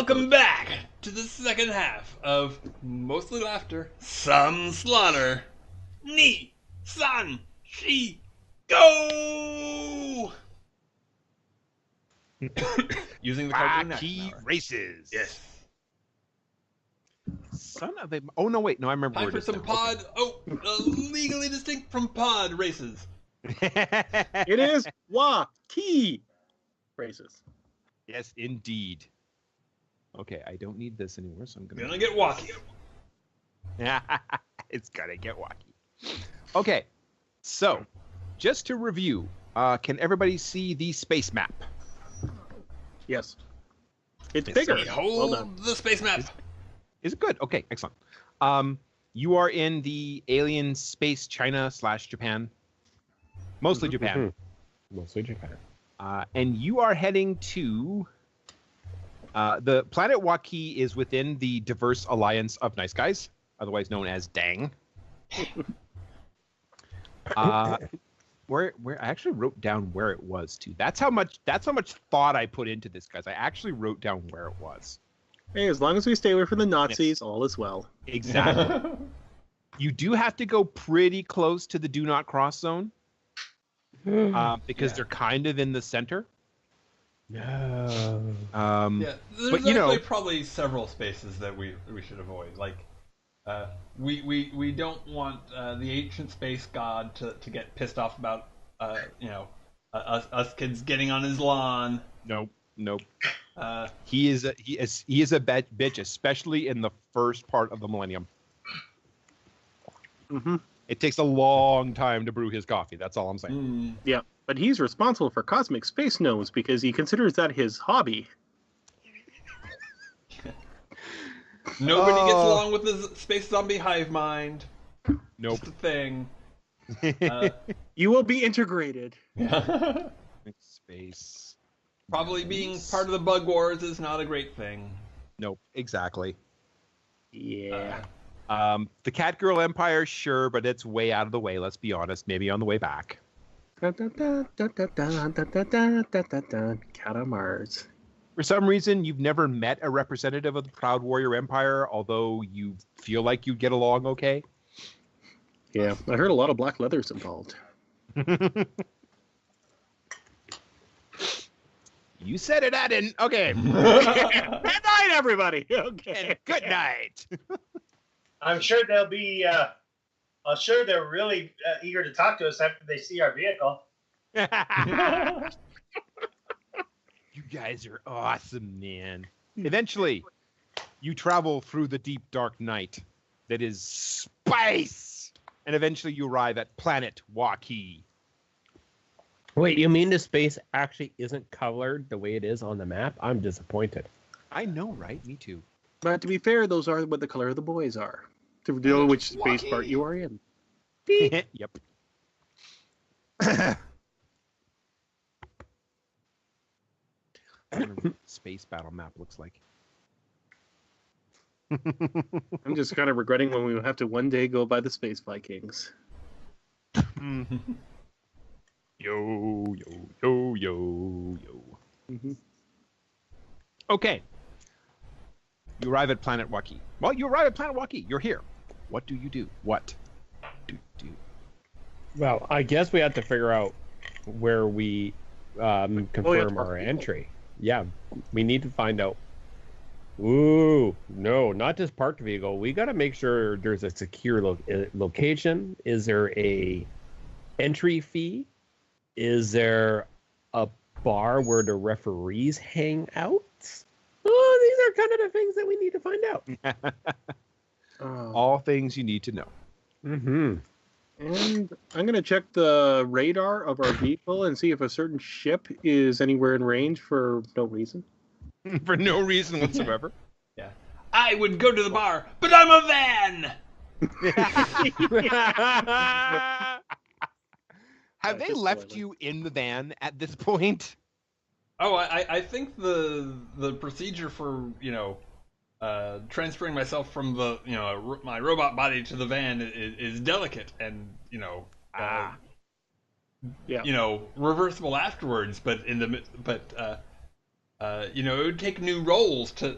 Welcome back to the second half of Mostly Laughter, Some Slaughter. Ni, San, Shi, Go! Using the cartoon Wacky races. Yes. Son of a... Oh, no, wait. No, I remember Time where for it is some now. pod... Okay. Legally distinct from pod races. It is wacky races. Yes, indeed. Okay, I don't need this anymore, so I'm Gonna get wacky. It's gonna get wacky. Okay, so just to review, can everybody see the space map? Yes. It's bigger. Behold Well done. the space map. Is it good? Okay, excellent. You are in the alien space China/Japan, mostly Japan, Mostly Japan. and you are heading to. The planet Waukee is within the diverse alliance of nice guys, otherwise known as DANG. Where I actually wrote down where it was too. That's how much thought I put into this, guys. I actually wrote down where it was. Hey, as long as we stay away from the Nazis, all is well. Exactly. You do have to go pretty close to the do not cross zone, because they're kind of in the center. No. Yeah, there's but, you know, probably several spaces that we should avoid. Like, we don't want the ancient space god to get pissed off about us kids getting on his lawn. Nope. He is a bitch, especially in the first part of the millennium. Mm-hmm. It takes a long time to brew his coffee. That's all I'm saying. Yeah, but he's responsible for cosmic space nose because he considers that his hobby. Nobody gets along with the space zombie hive mind. Nope. Just a thing. You will be integrated. Space. Probably being part of the bug wars is not a great thing. Nope. Exactly. Yeah. The Catgirl Empire, sure, but it's way out of the way. Let's be honest. Maybe on the way back. Cat on Mars. For some reason, you've never met a representative of the Proud Warrior Empire, although you feel like you'd get along okay. Yeah, I heard a lot of black leather's involved. You said it, I didn't. Okay. Good night, everybody. Okay. And good night. I'm sure they'll be. I'm sure they're really eager to talk to us after they see our vehicle. You guys are awesome, man. Eventually, you travel through the deep, dark night that is space, and eventually you arrive at planet Waukee. Wait, you mean the space actually isn't colored the way it is on the map? I'm disappointed. I know, right? Me too. But to be fair, those are what the color of the boys are. To know which space part you are in. Yep. I wonder what the space battle map looks like. I'm just kind of regretting when we will have to one day go by the Space Vikings. Yo. Mm-hmm. Okay. You arrive at Planet Waukee. Well, you arrive at Planet Waukee. You're here. What do you do? What do you do? Well, I guess we have to figure out where we confirm our entry. Yeah, we need to find out. Ooh, no, not just park the vehicle. We got to make sure there's a secure location. Is there a entry fee? Is there a bar where the referees hang out? Oh, these are kind of the things that we need to find out. All things you need to know. Mm-hmm. And I'm going to check the radar of our vehicle and see if a certain ship is anywhere in range for no reason. For no reason whatsoever. Yeah. I would go to the bar, but I'm a van! Have they left you in the van at this point? Oh, I think the procedure for, transferring myself from the, my robot body to the van is delicate and, reversible afterwards. But it would take new roles to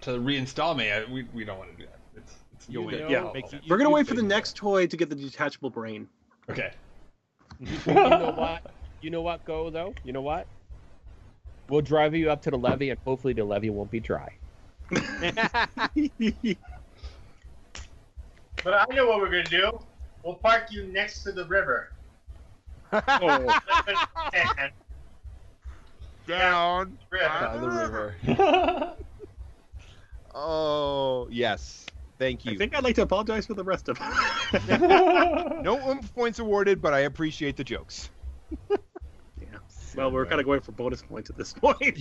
reinstall me. We don't want to do that. It's You'll you wait. that- Yeah. oh, We're gonna wait for the figure it next toy to get the detachable brain. Okay. You know what? You know what, Go, though? You know what? We'll drive you up to the levee, and hopefully the levee won't be dry. But I know what we're gonna do. We'll park you next to the river. Oh, And Down. river. The river. Oh, yes. Thank I you. think I'd like to apologize for the rest of it. No oomph points awarded, but I appreciate the jokes. Well, we're kind of going for bonus points at this point.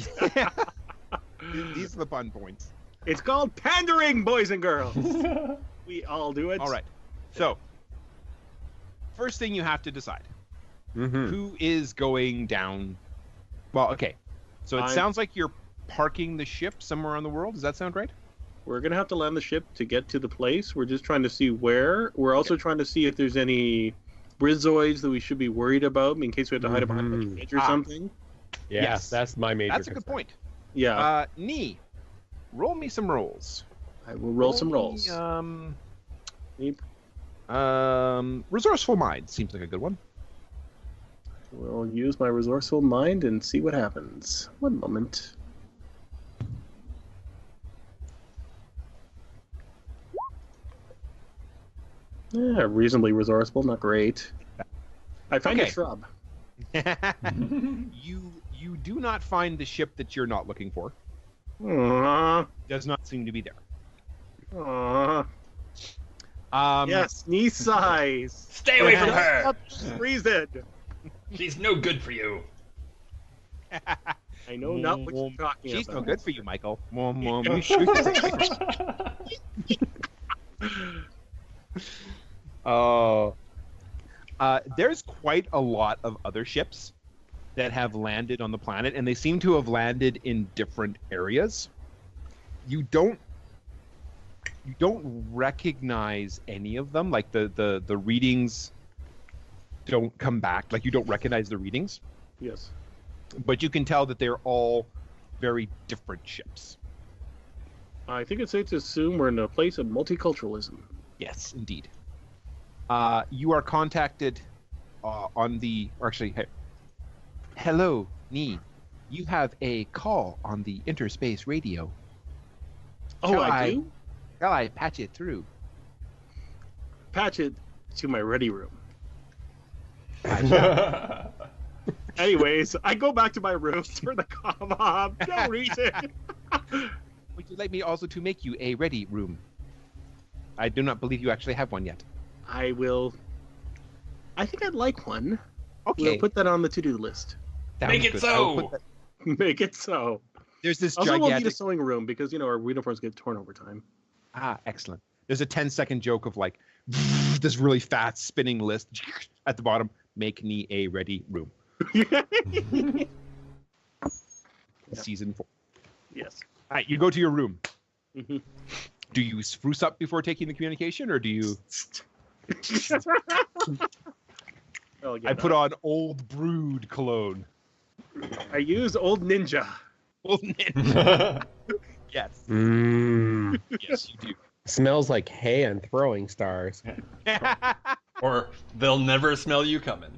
These are the fun points. It's called pandering, boys and girls. We all do it. All right. So, first thing you have to decide. Mm-hmm. Who is going down? Well, okay. So it sounds like you're parking the ship somewhere on the world. Does that sound right? We're going to have to land the ship to get to the place. We're just trying to see where. We're also trying to see if there's any brizoids that we should be worried about in case we have to hide behind a hedge or something. Yeah, Yes. that's my major That's a good concern. point. Yeah, Nee, roll me some rolls. I will roll some me, rolls. Yep. Resourceful mind seems like a good one. We'll use my resourceful mind and see what happens. One moment. Yeah, reasonably resourceful, not great. I find a Okay. shrub. You do not find the ship that you're not looking for. Aww, Does not seem to be there. aww. Um, Yes, knee size. Stay away from her. Reason. She's no good for you. I know not what you're talking She's about. no good for you, Michael. You shoot. Oh. There's quite a lot of other ships that have landed on the planet, and they seem to have landed in different areas. You don't recognize any of them. Like the readings don't come back. Like you don't recognize the readings, Yes. but you can tell that they're all very different ships. I think it's safe to assume we're in a place of multiculturalism. Yes, indeed. You are contacted on the... Or actually, hey, hello, Nee. You have a call on the interspace radio. Oh, Shall I do? Shall I patch it through? Patch it to my ready room. Anyways, I go back to my room, turn the comm off. No reason. Would you like me also to make you a ready room? I do not believe you actually have one yet. I will. I think I'd like one. Okay. We'll put that on the to-do list. sounds Make it good. so! I will put that- Make it so. There's this Also, we'll need a gigantic... sewing room because our uniforms get torn over time. Excellent. There's a 10-second joke of like this really fast spinning list at the bottom. Make me a ready room. Season 4. Yes. All right, you go to your room. Mhm. Do you spruce up before taking the communication, or do you? Oh, yeah, I put on Old Brood cologne. I use Old Ninja. Old Ninja. Yes, Mm. yes, you Smells like hay and throwing stars. do. Or they'll never smell you coming.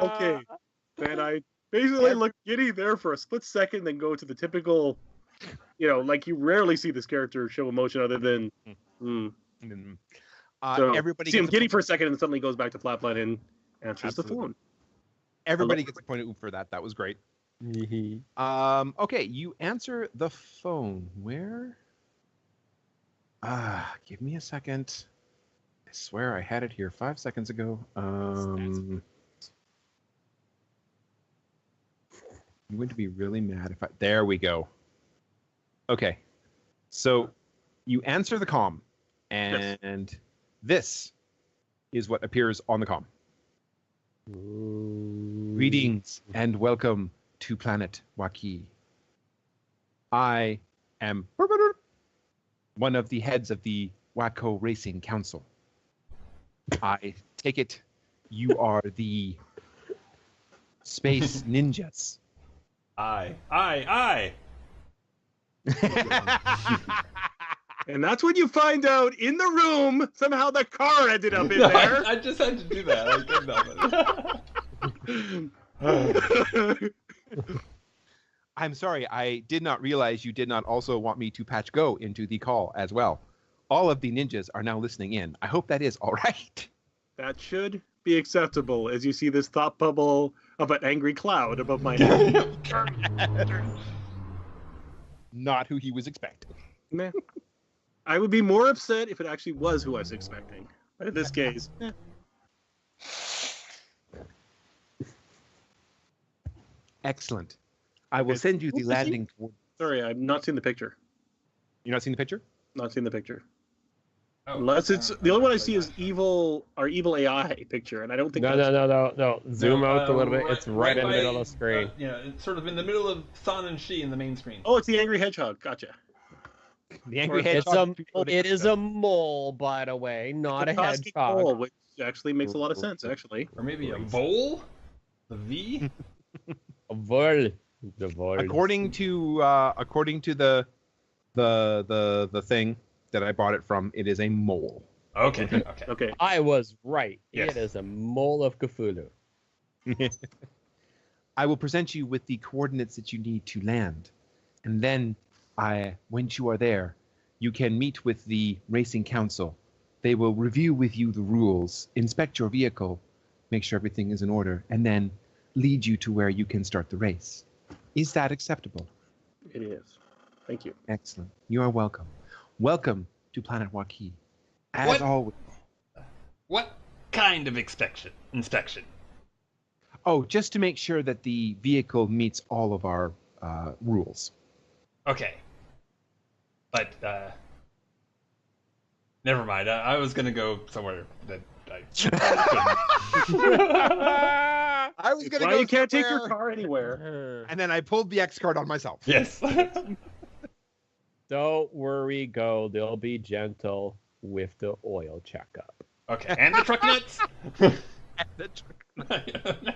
Okay. And I basically look giddy there for a split second, then go to the typical, like you rarely see this character show emotion other than, So, everybody see him gets giddy for a second and suddenly goes back to flatline and answers the Absolutely. phone. everybody gets a point of oomph for that. That was great. Okay, you answer the phone. Where? Give me a second. I swear I had it here 5 seconds ago. I'm going to be really mad if I... There we go. Okay. So you answer the comm, and this is what appears on the comm. Greetings and welcome to planet Waki. I am one of the heads of the Waco Racing Council. I take it you are the space ninjas. Aye. And that's when you find out in the room somehow the car ended up in there. I just had to do that. I couldn't help it. I'm sorry, I did not realize you did not also want me to patch go into the call as well. All of the ninjas are now listening in. I hope that is all right. That should be acceptable as you see this thought bubble of an angry cloud above my head. Not who he was expecting. Meh. I would be more upset if it actually was who I was expecting. But in this case, Excellent. I will send you the landing. Sorry, I've not seen the picture. You not seen the picture? Not seen the picture. Oh, Unless it's the only one I see is our evil AI picture, and I don't think. No. Zoom out a little bit. Right- It's right in the by, middle of the screen. It's sort of in the middle of Sun and She in the main screen. Oh, it's the angry hedgehog. Gotcha. The angry It's hedgehog. It is a mole, by the way, not a Toski hedgehog. Pole, which actually makes a lot of sense, actually. Or maybe a vole? The V? A vole. The vole. According to the thing that I bought it from, it is a mole. Okay. Okay. I was right. Yes. It is a mole of Cthulhu. I will present you with the coordinates that you need to land, and then once you are there, you can meet with the racing council. They will review with you the rules, inspect your vehicle, make sure everything is in order, and then lead you to where you can start the race. Is that acceptable? It is. Thank you. Excellent. You are welcome. Welcome to Planet Waukee. As What? always. What kind of inspection? Oh, just to make sure that the vehicle meets all of our rules. Okay. But, never mind. I was going to go somewhere that I I was gonna Why go you can't take somewhere, your car anywhere? and then I pulled the X card on myself. Yes. Don't worry, go. They'll be gentle with the oil checkup. Okay. And the truck nuts?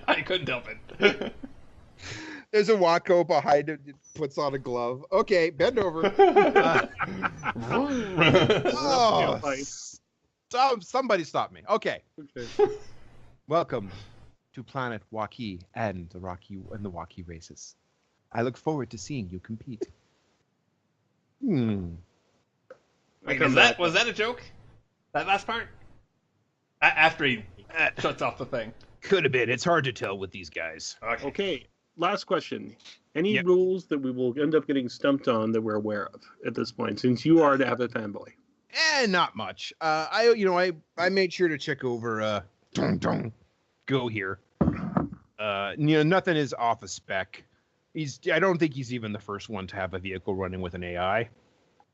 I couldn't help it. There's a Watco behind him. Puts on a glove. Okay, bend over. Somebody stop me. Okay. Welcome to Planet Waukee and the Waukee races. I look forward to seeing you compete. Wait, was that a joke? That last part? After he shuts off the thing. Could have been. It's hard to tell with these guys. Okay, last question. Any Yep. rules that we will end up getting stumped on that we're aware of at this point, since you are the avid fanboy? Not much. I made sure to check over go here. Nothing is off a spec. I don't think he's even the first one to have a vehicle running with an AI.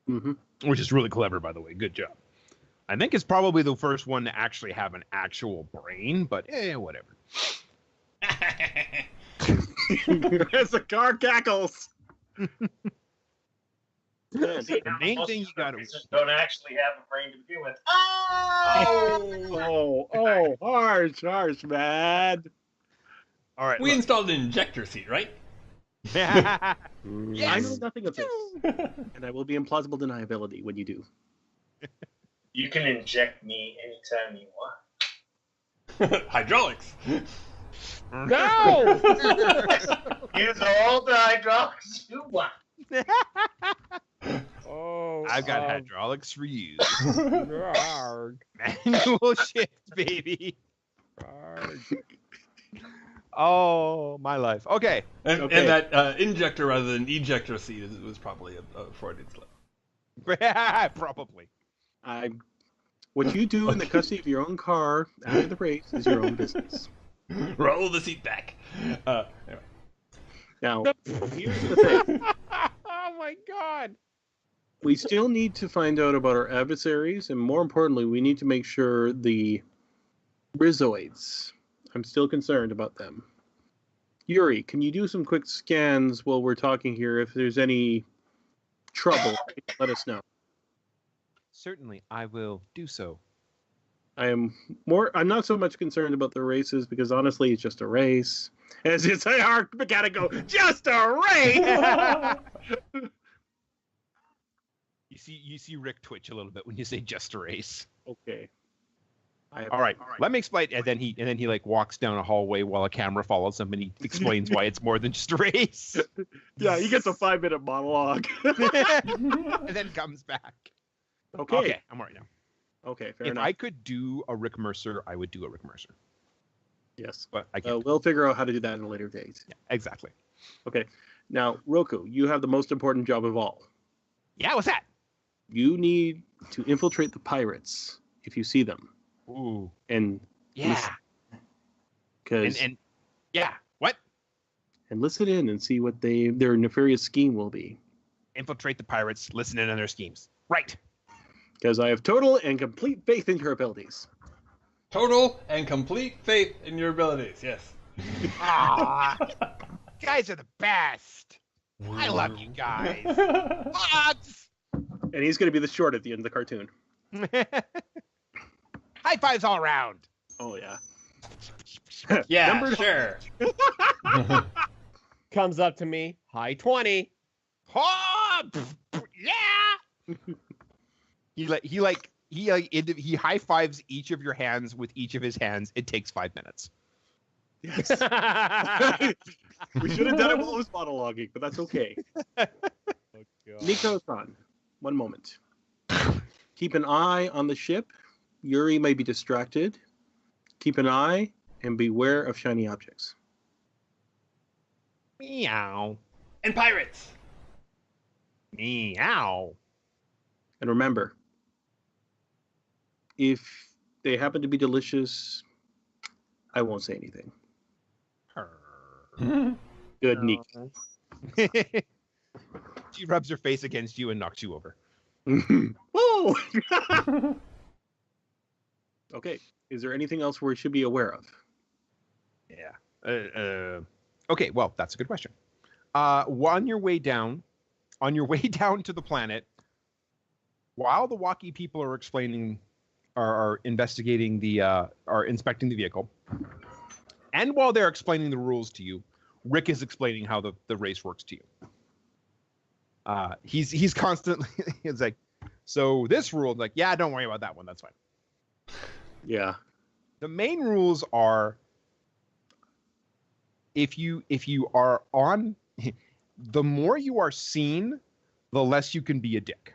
Mm-hmm. Which is really clever, by the way. Good job. I think it's probably the first one to actually have an actual brain, but whatever. As the car cackles. The main thing you got to don't actually have a brain to begin with. Harsh, man. All right. We installed an injector seat, right? I Yes. know nothing of this, and I will be implausible deniability when you do. You can inject me anytime you want. Hydraulics. No! Use all the hydraulics you want. Oh, I've got hydraulics for you. Arg, Manual shift, baby. arg. Oh, my life. Okay. And that injector rather than ejector seat was probably a Freudian slip. Probably. What you do in the custody of your own car after the race is your own business. Roll the seat back. Anyway. Now, here's the thing. Oh my god. We still need to find out about our adversaries, and more importantly, we need to make sure the Rizoids. I'm still concerned about them. Yuri, can you do some quick scans while we're talking here? If there's any trouble, let us know. Certainly, I will do so. I'm not so much concerned about the races because honestly, it's just a race. As it's our mechanic go, just a race. You see Rick twitch a little bit when you say just a race. Okay. All right. Let me explain. And then he like walks down a hallway while a camera follows him, and he explains why it's more than just a race. Yeah, he gets a 5-minute monologue. And then comes back. Okay. I'm all right now. Okay, fair If enough. I could do a Rick Mercer, I would do a Rick Mercer. Yes. But I can't. We'll figure out how to do that in a later date. Yeah, exactly. Okay. Now, Roku, you have the most important job of all. Yeah, what's that? You need to infiltrate the pirates if you see them. Ooh. And Yeah. And yeah. What? And listen in and see what their nefarious scheme will be. Infiltrate the pirates, listen in on their schemes. Right. Because I have total and complete faith in your abilities. Total and complete faith in your abilities. Yes. Ah, you guys are the best. I love you guys. Odds. And he's going to be the short at the end of the cartoon. High fives all around. Oh, yeah. Yeah, sure. Comes up to me, high 20. Oh, yeah. He high fives each of your hands with each of his hands. It takes 5 minutes. Yes. We should have done it while it was monologuing, but that's okay. Nico-san, one moment. Keep an eye on the ship. Yuri may be distracted. Keep an eye and beware of shiny objects. Meow. And pirates. Meow. And remember, if they happen to be delicious, I won't say anything. Good, Nico. She rubs her face against you and knocks you over. Whoa! Okay. Is there anything else we should be aware of? Yeah. Okay. Well, that's a good question. On your way down to the planet, while the walkie people are are investigating are inspecting the vehicle, and while they're explaining the rules to you, Rick is explaining how the race works to you. He's constantly it's like, so this rule, like, yeah, don't worry about that one. That's fine. Yeah. The main rules are if you are on, the more you are seen, the less you can be a dick.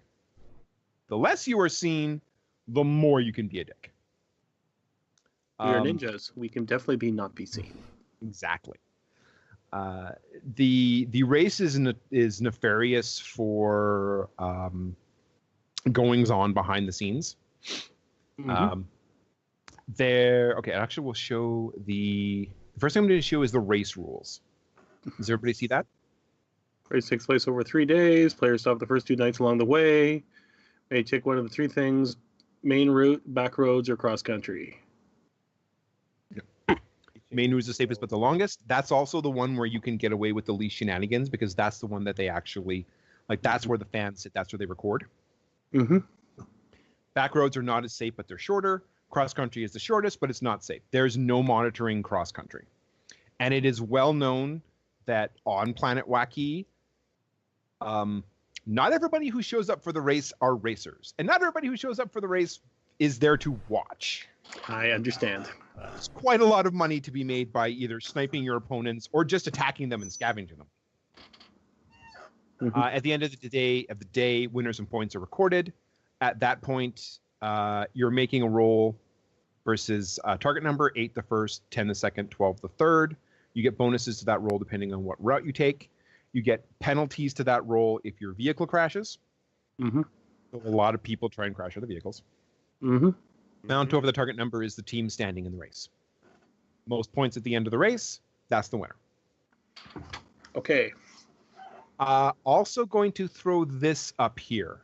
The less you are seen, the more you can be a dick. We are ninjas. We can definitely not be seen. Exactly. The race is nefarious for goings on behind the scenes. Mm-hmm. Actually, we'll show the first thing I'm going to show is the race rules. Does everybody see that? Race takes place over 3 days. Players stop the first 2 nights along the way. May take one of the 3 things: main route, back roads, or cross country. Main route is the safest but the longest. That's also the one where you can get away with the least shenanigans because that's the one that they actually like. That's where the fans sit. That's where they record. Mm-hmm. Back roads are not as safe, but they're shorter. Cross country is the shortest, but it's not safe. There's no monitoring cross country. And it is well known that on Planet Wacky, not everybody who shows up for the race are racers. And not everybody who shows up for the race is there to watch. I understand. There's quite a lot of money to be made by either sniping your opponents or just attacking them and scavenging them. Mm-hmm. At the end of the day, winners and points are recorded. At that point, you're making a roll versus target number, 8 the first, 10 the second, 12 the third. You get bonuses to that roll depending on what route you take. You get penalties to that roll if your vehicle crashes. Mm-hmm. A lot of people try and crash other vehicles. Mm-hmm. Amount over the target number is the team standing in the race. Most points at the end of the race, that's the winner. Okay. Also going to throw this up here.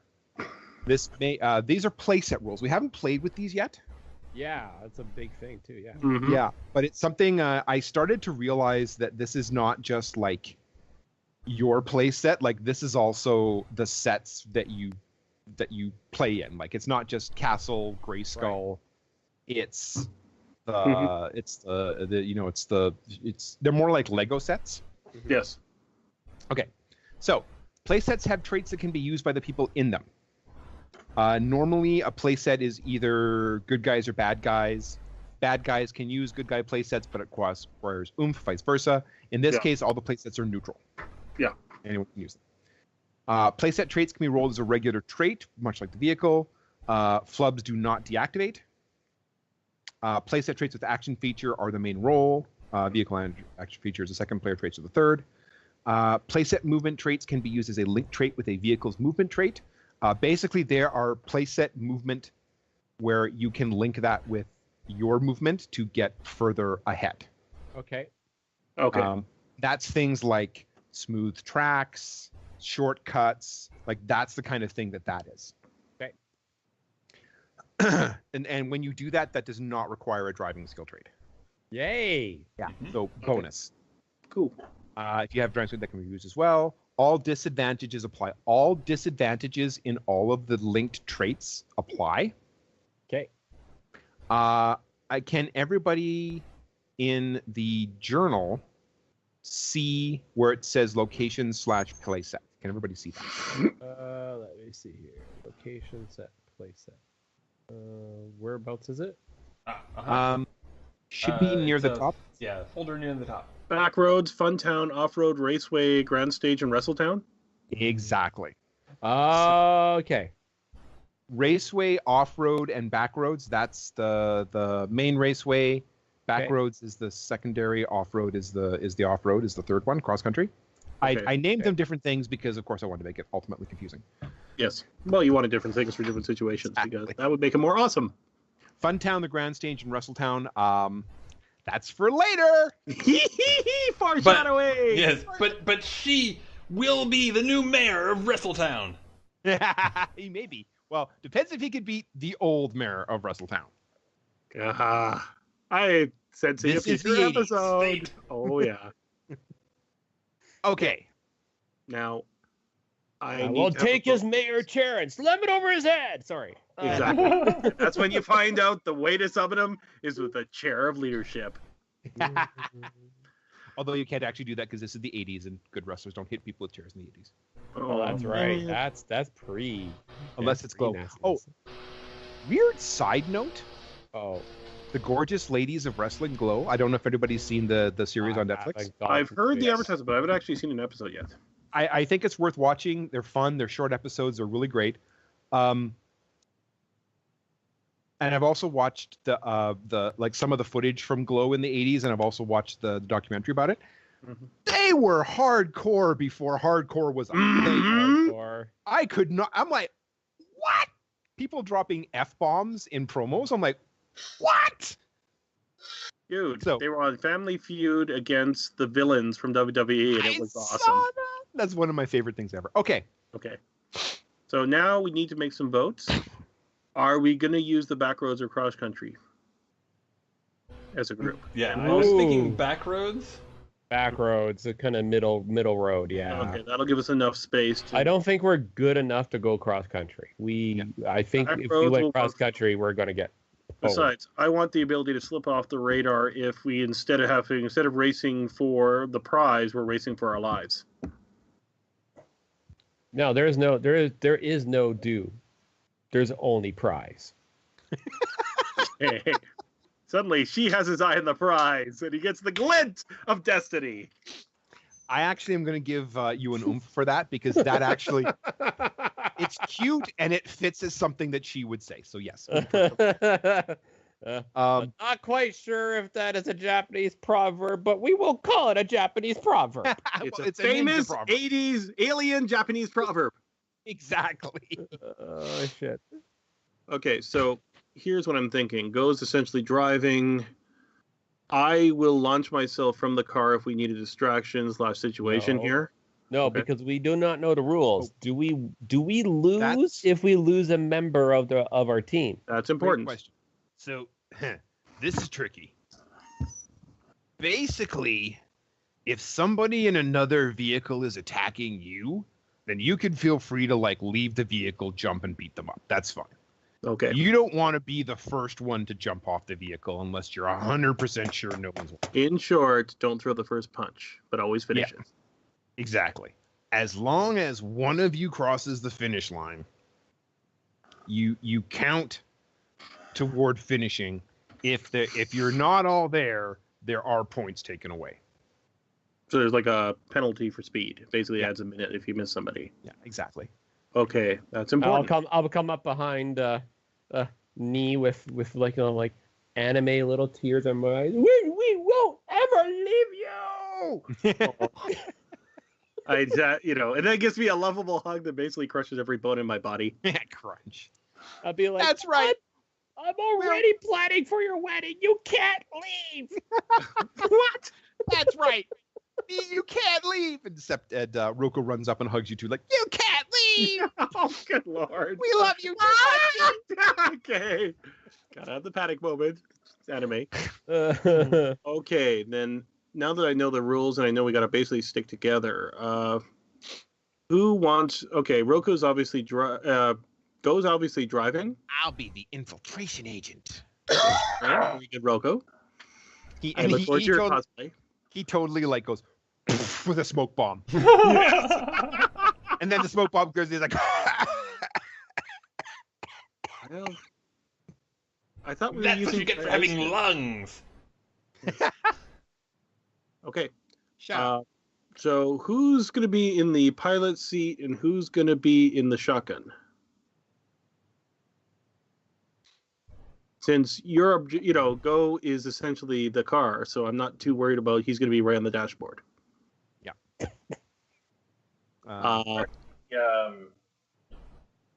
These are playset rules. We haven't played with these yet. Yeah, that's a big thing too. Yeah. Mm-hmm. Yeah, but it's something I started to realize that this is not just like your play set. Like this is also the sets that you play in. Like it's not just Castle, Grayskull. Right. It's they're more like Lego sets. Yes. Okay, so playsets have traits that can be used by the people in them. Normally, a playset is either good guys or bad guys. Bad guys can use good guy playsets, but it requires oomph, vice versa. In this case, all the playsets are neutral. Yeah. Anyone can use them. Playset traits can be rolled as a regular trait, much like the vehicle. Flubs do not deactivate. Playset traits with action feature are the main role. Vehicle and action feature is the second, player traits are the third. Playset movement traits can be used as a link trait with a vehicle's movement trait. Basically, there are playset movement where you can link that with your movement to get further ahead. Okay. Okay. That's things like smooth tracks, shortcuts. Like that's the kind of thing that is. Okay. and when you do that, that does not require a driving skill trait. Yay. Yeah. So bonus. Cool. If you have driving skill, that can be used as well. All disadvantages apply. All disadvantages in all of the linked traits apply. Okay. Can everybody in the journal see where it says location/playset? Can everybody see that? Let me see here. Location set, playset. Whereabouts is it? Should be near the top. Yeah, folder near the top. Backroads, Funtown, Off-Road, Raceway, Grand Stage, and Wrestletown? Exactly. Okay. Raceway, off-road, and backroads. That's the main raceway. Backroads is the secondary. Off-road is the off-road is the third one. Cross country. Okay. I named them different things because, of course, I wanted to make it ultimately confusing. Yes. Well, you wanted different things for different situations because that would make it more awesome. Funtown, the Grand Stage, and Wrestletown. That's for later. Foreshadowing. Yes, but she will be the new mayor of Wrestletown. He may be. Well, depends if he could beat the old mayor of Wrestletown. I said see a This is future the 80s. episode. Oh yeah. Okay. Now, I will take his mayor chair and slam it over his head. Sorry. Exactly. That's when you find out the way to summon him is with a chair of leadership. Although you can't actually do that because this is the 80s and good wrestlers don't hit people with chairs in the 80s. Oh, that's right. That's pre. Unless it's glow. Oh, weird side note. Oh. The Gorgeous Ladies of Wrestling Glow. I don't know if anybody's seen the series on Netflix. I've heard the advertisement, but I haven't actually seen an episode yet. I think it's worth watching. They're fun. They're short episodes. They're really great. And I've also watched the like some of the footage from Glow in the 80s, and I've also watched the documentary about it. Mm-hmm. They were hardcore before hardcore was a thing. Hardcore. I could not. I'm like, what? People dropping F-bombs in promos. I'm like, what? Dude, they were on Family Feud against the villains from WWE, and it was awesome. That's one of my favorite things ever. Okay. So now we need to make some votes. Are we going to use the Backroads or Cross Country as a group? Yeah, I was thinking Backroads. Backroads, a kind of middle road, yeah. Okay, that'll give us enough space. I don't think we're good enough to go cross country. I think if we went cross country, we're going to get. Besides, I want the ability to slip off the radar if we instead of racing for the prize, we're racing for our lives. No, there is no do. There's only prize. Hey, suddenly she has his eye on the prize, and he gets the glint of destiny. I actually am going to give you an oomph for that because that actually, it's cute and it fits as something that she would say. So yes. I'm not quite sure if that is a Japanese proverb, but we will call it a Japanese proverb. It's a famous 80s alien Japanese proverb. Exactly. Oh, shit. Okay, so here's what I'm thinking. Go's essentially driving. I will launch myself from the car if we need a distraction / situation here. No, okay. Because we do not know the rules. Do we lose if we lose a member of our team? That's important. Great question. So this is tricky. Basically, if somebody in another vehicle is attacking you, then you can feel free to leave the vehicle, jump, and beat them up. That's fine. Okay. You don't want to be the first one to jump off the vehicle unless you're 100% sure no one's watching. In short, don't throw the first punch, but always finish it. Exactly. As long as one of you crosses the finish line, you count toward finishing. If you're not all there are points taken away. So there's like a penalty for speed. Basically adds a minute if you miss somebody. Yeah, exactly. Okay, that's important. I'll come up behind knee with like like anime little tears in my eyes. We won't ever leave you. And that gives me a lovable hug that basically crushes every bone in my body. Crunch. I'll be like, That's right. I'm already planning for your wedding. You can't leave. What? That's right. You can't leave. Except Roko runs up and hugs you too, like, you can't leave. Oh, good lord. We love you too much. Okay. Gotta have the panic moment. It's anime. Okay, then now that I know the rules and I know we gotta basically stick together, who wants? Okay, Roko's obviously goes obviously driving. I'll be the infiltration agent. Right? Very good, Roko. I look forward to your cosplay. He totally like goes with a smoke bomb. And then the smoke bomb goes, he's like, Well, I thought we were That's using what you get for having lungs. Okay. shut up. So who's going to be in the pilot seat and who's going to be in the shotgun? Since your, Go is essentially the car, so I'm not too worried about he's going to be right on the dashboard.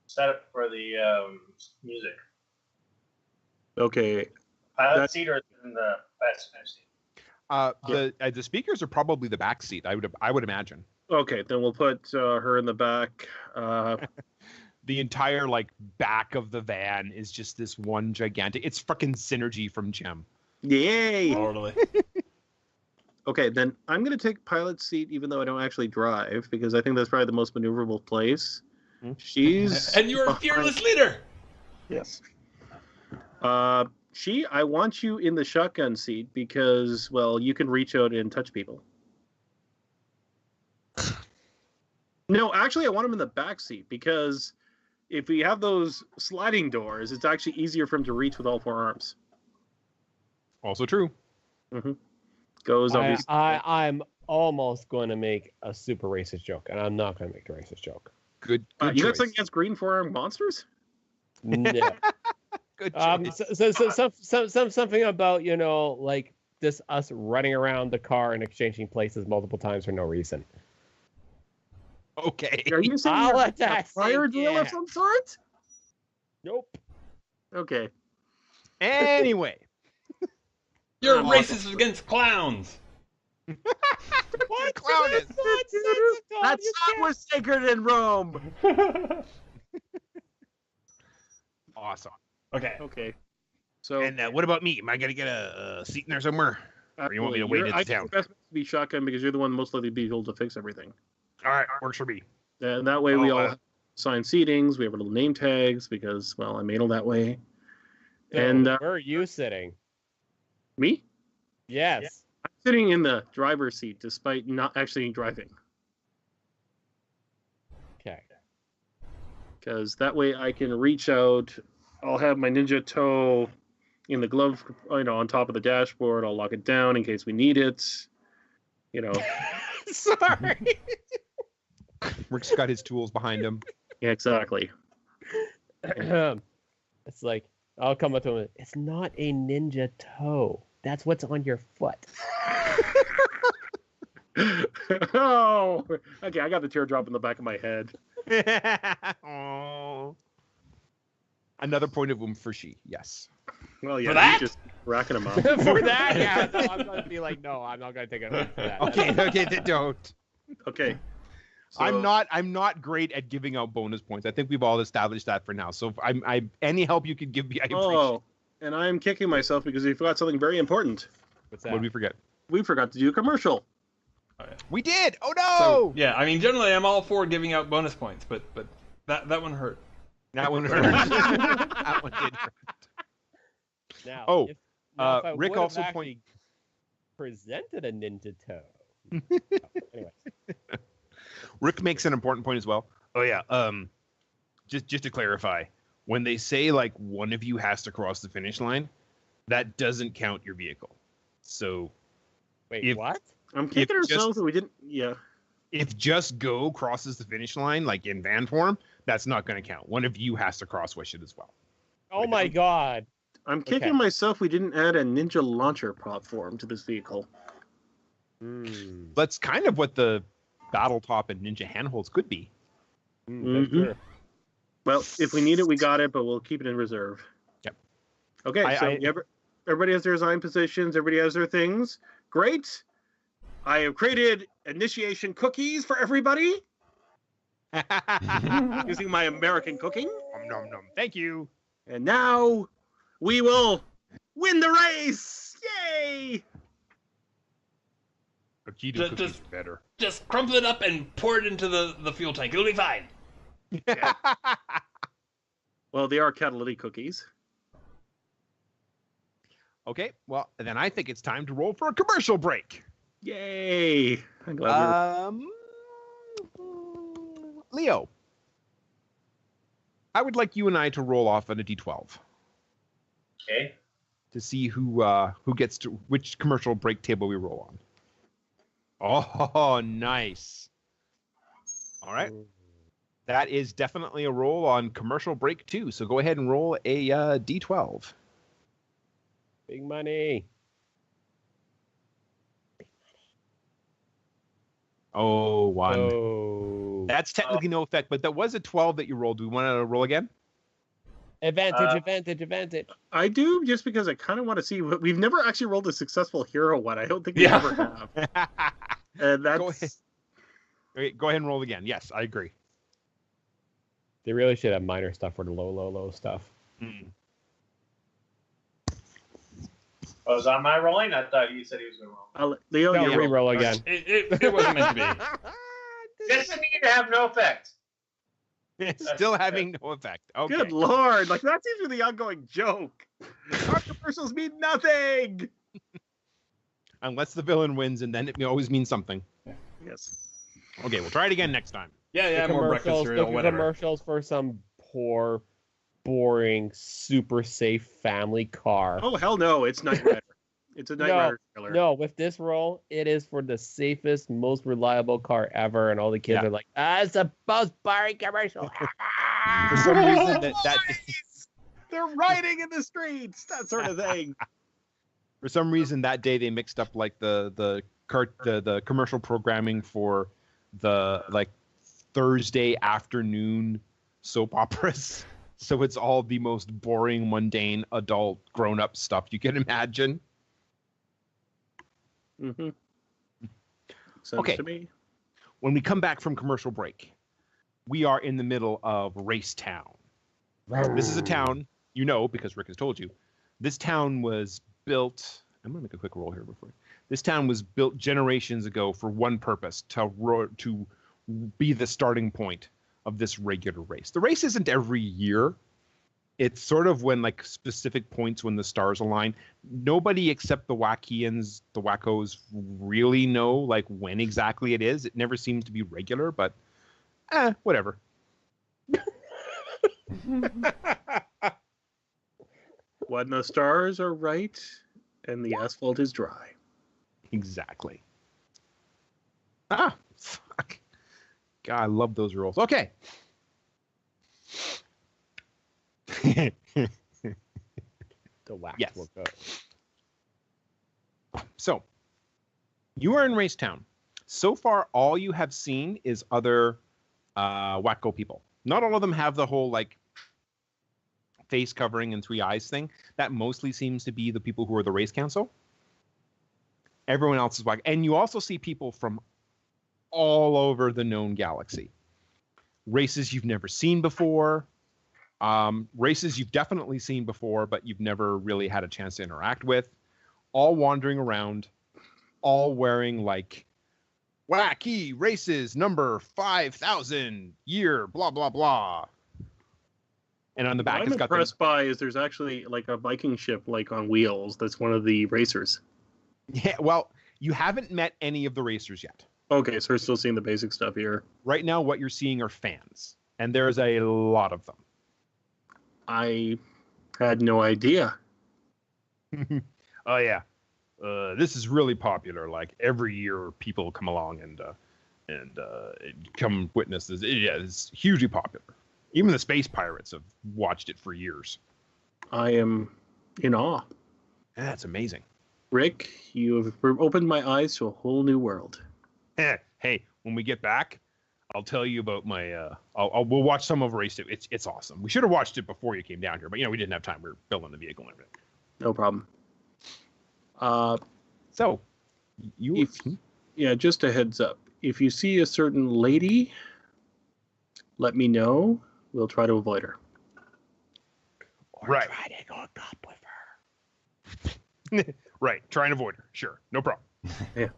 Setup for the music. Okay. Pilot seat or in the passenger seat? The speakers are probably the back seat. I would imagine. Okay, then we'll put her in the back. The entire back of the van is just this one gigantic. It's fucking synergy from Gem. Yay! Totally. Okay, then I'm going to take pilot seat even though I don't actually drive because I think that's probably the most maneuverable place. She's And you're a fearless leader. Yes. I want you in the shotgun seat because, well, you can reach out and touch people. No, actually, I want him in the back seat because if we have those sliding doors, it's actually easier for him to reach with all four arms. Also true. Mm-hmm. Goes obviously. I'm almost going to make a super racist joke, and I'm not going to make a racist joke. Good You got choice. something against green four-armed monsters? No. Good choice. Something about this us running around the car and exchanging places multiple times for no reason. Okay. Are you saying I'll you're let that a fire sink drill in. of some sort? Nope. Okay. Anyway. You're racist against clowns. What? Clown is. That song was sacred in Rome. Awesome. Okay. Okay. So, And what about me? Am I gonna get a seat in there somewhere? Or you want me to wait at the I town? think best to be shotgun because you're the one most likely to be able to fix everything. All right, works for me. And that way we Oh, all assign seatings. We have our little name tags because, well, I'm anal that way. So, And where are you sitting? me? Yes. I'm sitting in the driver's seat despite not actually driving. Okay. Because that way I can reach out. I'll have my ninja toe in the glove, on top of the dashboard. I'll lock it down in case we need it. Sorry. Rick's got his tools behind him. Yeah, exactly. It's like I'll come up to him. It's not a ninja toe. That's what's on your foot. Oh, okay. I got the teardrop in the back of my head. Oh. Another point of whom for she. Yes. Well, yeah, For that? he's just racking them up. For that, yeah. No, I'm going to be like, no, I'm not going to take it for that. Okay, they don't. Okay. So, I'm not great at giving out bonus points. I think we've all established that for now. So I any help you can give me, I appreciate. Oh, and I'm kicking myself because we forgot something very important. What's What that? did we forget? We forgot to do a commercial. We did. Oh no! So yeah, I mean, generally I'm all for giving out bonus points, but that one hurt. That one hurt. That one did hurt. Now, Oh, if I Rick would have also actually presented a ninja toe. Anyways, Rick makes an important point as well. Oh yeah. Just to clarify, when they say like one of you has to cross the finish line, that doesn't count your vehicle. So wait, what? I'm kicking If just- ourselves that we didn't. Yeah. if Just Go crosses the finish line, like in van form, that's not going to count. One of you has to cross wish it as well. Oh my god! I'm kicking Okay. myself we didn't add a ninja launcher platform to this vehicle. That's kind of what the battle top and ninja handholds could be. That's Mhm. true. Well, if we need it, we got it, but we'll keep it in reserve. Yep. Okay, so everybody has their assigned positions. Everybody has their things. Great. I have created initiation cookies for everybody using my American cooking. Nom, nom, nom. Thank you. And now we will win the race! Yay! Akita Just- cookies are better. Just crumple it up and pour it into the fuel tank. It'll be fine. Well, they are catalytic cookies. Okay, well, then I think it's time to roll for a commercial break. Yay! I'm glad Leo, I would like you and I to roll off on a d12 Okay. to see who gets to which commercial break table we roll on. Oh, nice. All right. That is definitely a roll on commercial break 2. So go ahead and roll a d12. Big money. Oh, 1. Oh. That's technically no effect, but that was a 12 that you rolled. Do we want to roll again? Advantage. I do, just because I kind of want to see what we've never actually rolled a successful hero one. I don't think we Yeah. ever have. And that's Go ahead. Okay, go ahead and roll again. Yes, I agree. They really should have minor stuff for the low stuff. Oh, was on my rolling? I thought you said he was going to roll. Leo, No, you're re-roll again. It wasn't meant to be. This doesn't need to have no effect. Still having no effect. Okay. Good lord! Like that seems to be the ongoing joke. Our commercials mean nothing. Unless the villain wins, and then it always means something. Yes. Okay, we'll try it again next time. Yeah, more breakfast cereal, the whatever. commercials for some poor, boring, super safe family car. Oh hell no! It's Knight Rider. It's a Knight Rider trailer. No, with this roll, it is for the safest, most reliable car ever, and all the kids Yeah. are like, it's the most boring commercial. For some reason, that They're riding in the streets. That sort of thing. for some reason that day they mixed up like the commercial programming for the like Thursday afternoon soap operas. So it's all the most boring, mundane, adult, grown-up stuff you can imagine. Mm-hmm. Sense Okay. to me. When we come back from commercial break, we are in the middle of Race Town. This is a town, you know, because Rick has told you. This town was built. I'm going to make a quick roll here before. This town was built generations ago for one purpose, to be the starting point of this regular race. The race isn't every year. It's sort of when like specific points when the stars align. Nobody except the Wackians, the Wackos, really know like when exactly it is. It never seems to be regular, but whatever. When the stars are right and the asphalt is dry. Exactly. Ah, fuck. God, I love those rules. Okay. The wax Yes. will go. So, you are in Racetown. So far, all you have seen is other Wacko people. Not all of them have the whole, like, face covering and 3 eyes thing. That mostly seems to be the people who are the race council. Everyone else is Wacko. And you also see people from all over the known galaxy. Races you've never seen before. Races you've definitely seen before, but you've never really had a chance to interact with. All wandering around, all wearing like wacky races number 5,000 year blah blah blah. And on the back, what it's I'm got the... impressed by is there's actually like a Viking ship like on wheels. That's one of the racers. Yeah, well, you haven't met any of the racers yet. Okay, so we're still seeing the basic stuff here. Right now, what you're seeing are fans, and there's a lot of them. I had no idea. Oh yeah, this is really popular. Like every year, people come along and come witness this. Yeah, it's hugely popular. Even the space pirates have watched it for years. I am in awe. That's amazing. Rick, you have opened my eyes to a whole new world. Hey, when we get back, I'll tell you about my. We'll watch some of Race. It's awesome. We should have watched it before you came down here, but we didn't have time. We were building the vehicle and everything. No problem. So, just a heads up. If you see a certain lady, let me know. We'll try to avoid her. Or Right. try to go up with her. Right. Try and avoid her. Sure. No problem. Yeah.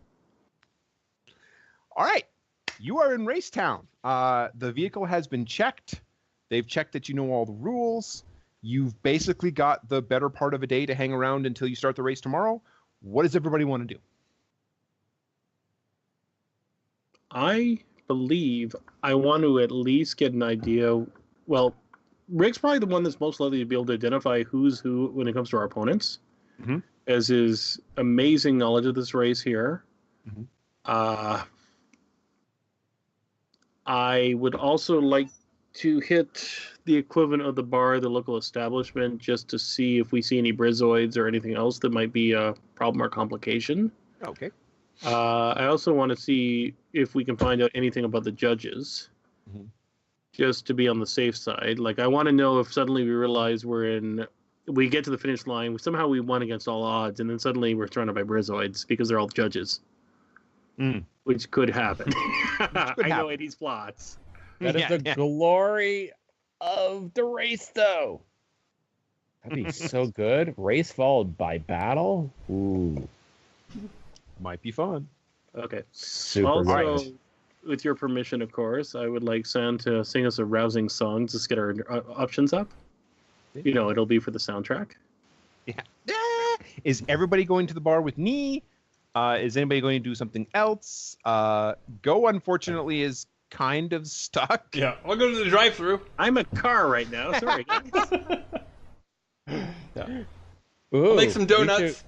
All right. You are in Racetown. The vehicle has been checked. They've checked that you know all the rules. You've basically got the better part of a day to hang around until you start the race tomorrow. What does everybody want to do? I believe I want to at least get an idea. Well, Rick's probably the one that's most likely to be able to identify who's who when it comes to our opponents, Mhm. as his amazing knowledge of this race here. Mhm. I would also like to hit the equivalent of the bar, the local establishment, just to see if we see any brizoids or anything else that might be a problem or complication. Okay. I also want to see if we can find out anything about the judges, Mhm. just to be on the safe side. Like, I want to know if suddenly we realize we get to the finish line, somehow we won against all odds, and then suddenly we're surrounded by brizoids because they're all judges, which could happen. I know Eddie's plots. That is the glory of the race, though. That'd be so good. Race followed by battle. Ooh. Might be fun. Okay. Super Also, good. with your permission, of course, I would like Sam to sing us a rousing song to get our options up. It'll be for the soundtrack. Yeah. Is everybody going to the bar with me? Is anybody going to do something else? Go, unfortunately, is kind of stuck. Yeah, I'll go to the drive-thru. I'm a car right now. Sorry, guys. Yeah. Ooh, I'll make some donuts.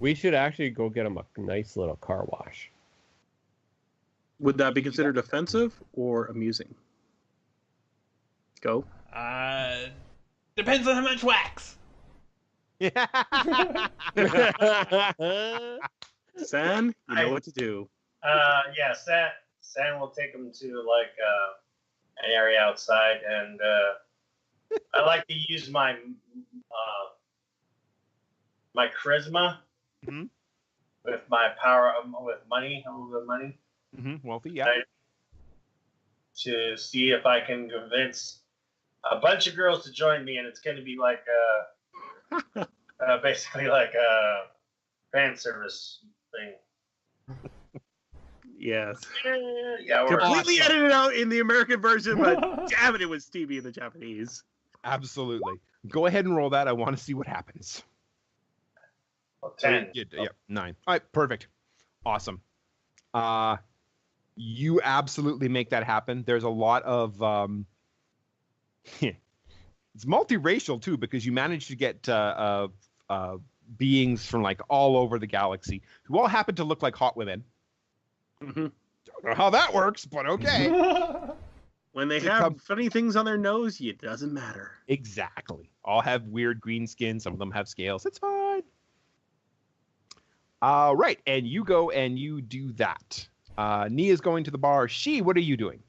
We should actually go get him a nice little car wash. Would that be considered offensive or amusing? Go. Depends on how much wax. San, you know what to do. Yeah, San will take him to like an area outside, and I like to use my my charisma with my power with money, a little bit of money. Wealthy, yeah. Right? To see if I can convince a bunch of girls to join me, and it's going to be like basically like a fan service thing. Yes. Yeah, we're Completely edited out in the American version, but damn it was Stevie in the Japanese. Absolutely. Go ahead and roll that. I want to see what happens. 10. Yeah, 9. All right, perfect. Awesome. You absolutely make that happen. There's a lot of it's multiracial too, because you manage to get beings from like all over the galaxy who all happen to look like hot women. Don't know how that works, but okay. When they have funny things on their nose, it doesn't matter. Exactly. All have weird green skin. Some of them have scales. It's fine. Right. And you go and you do that. Nia's going to the bar. What are you doing?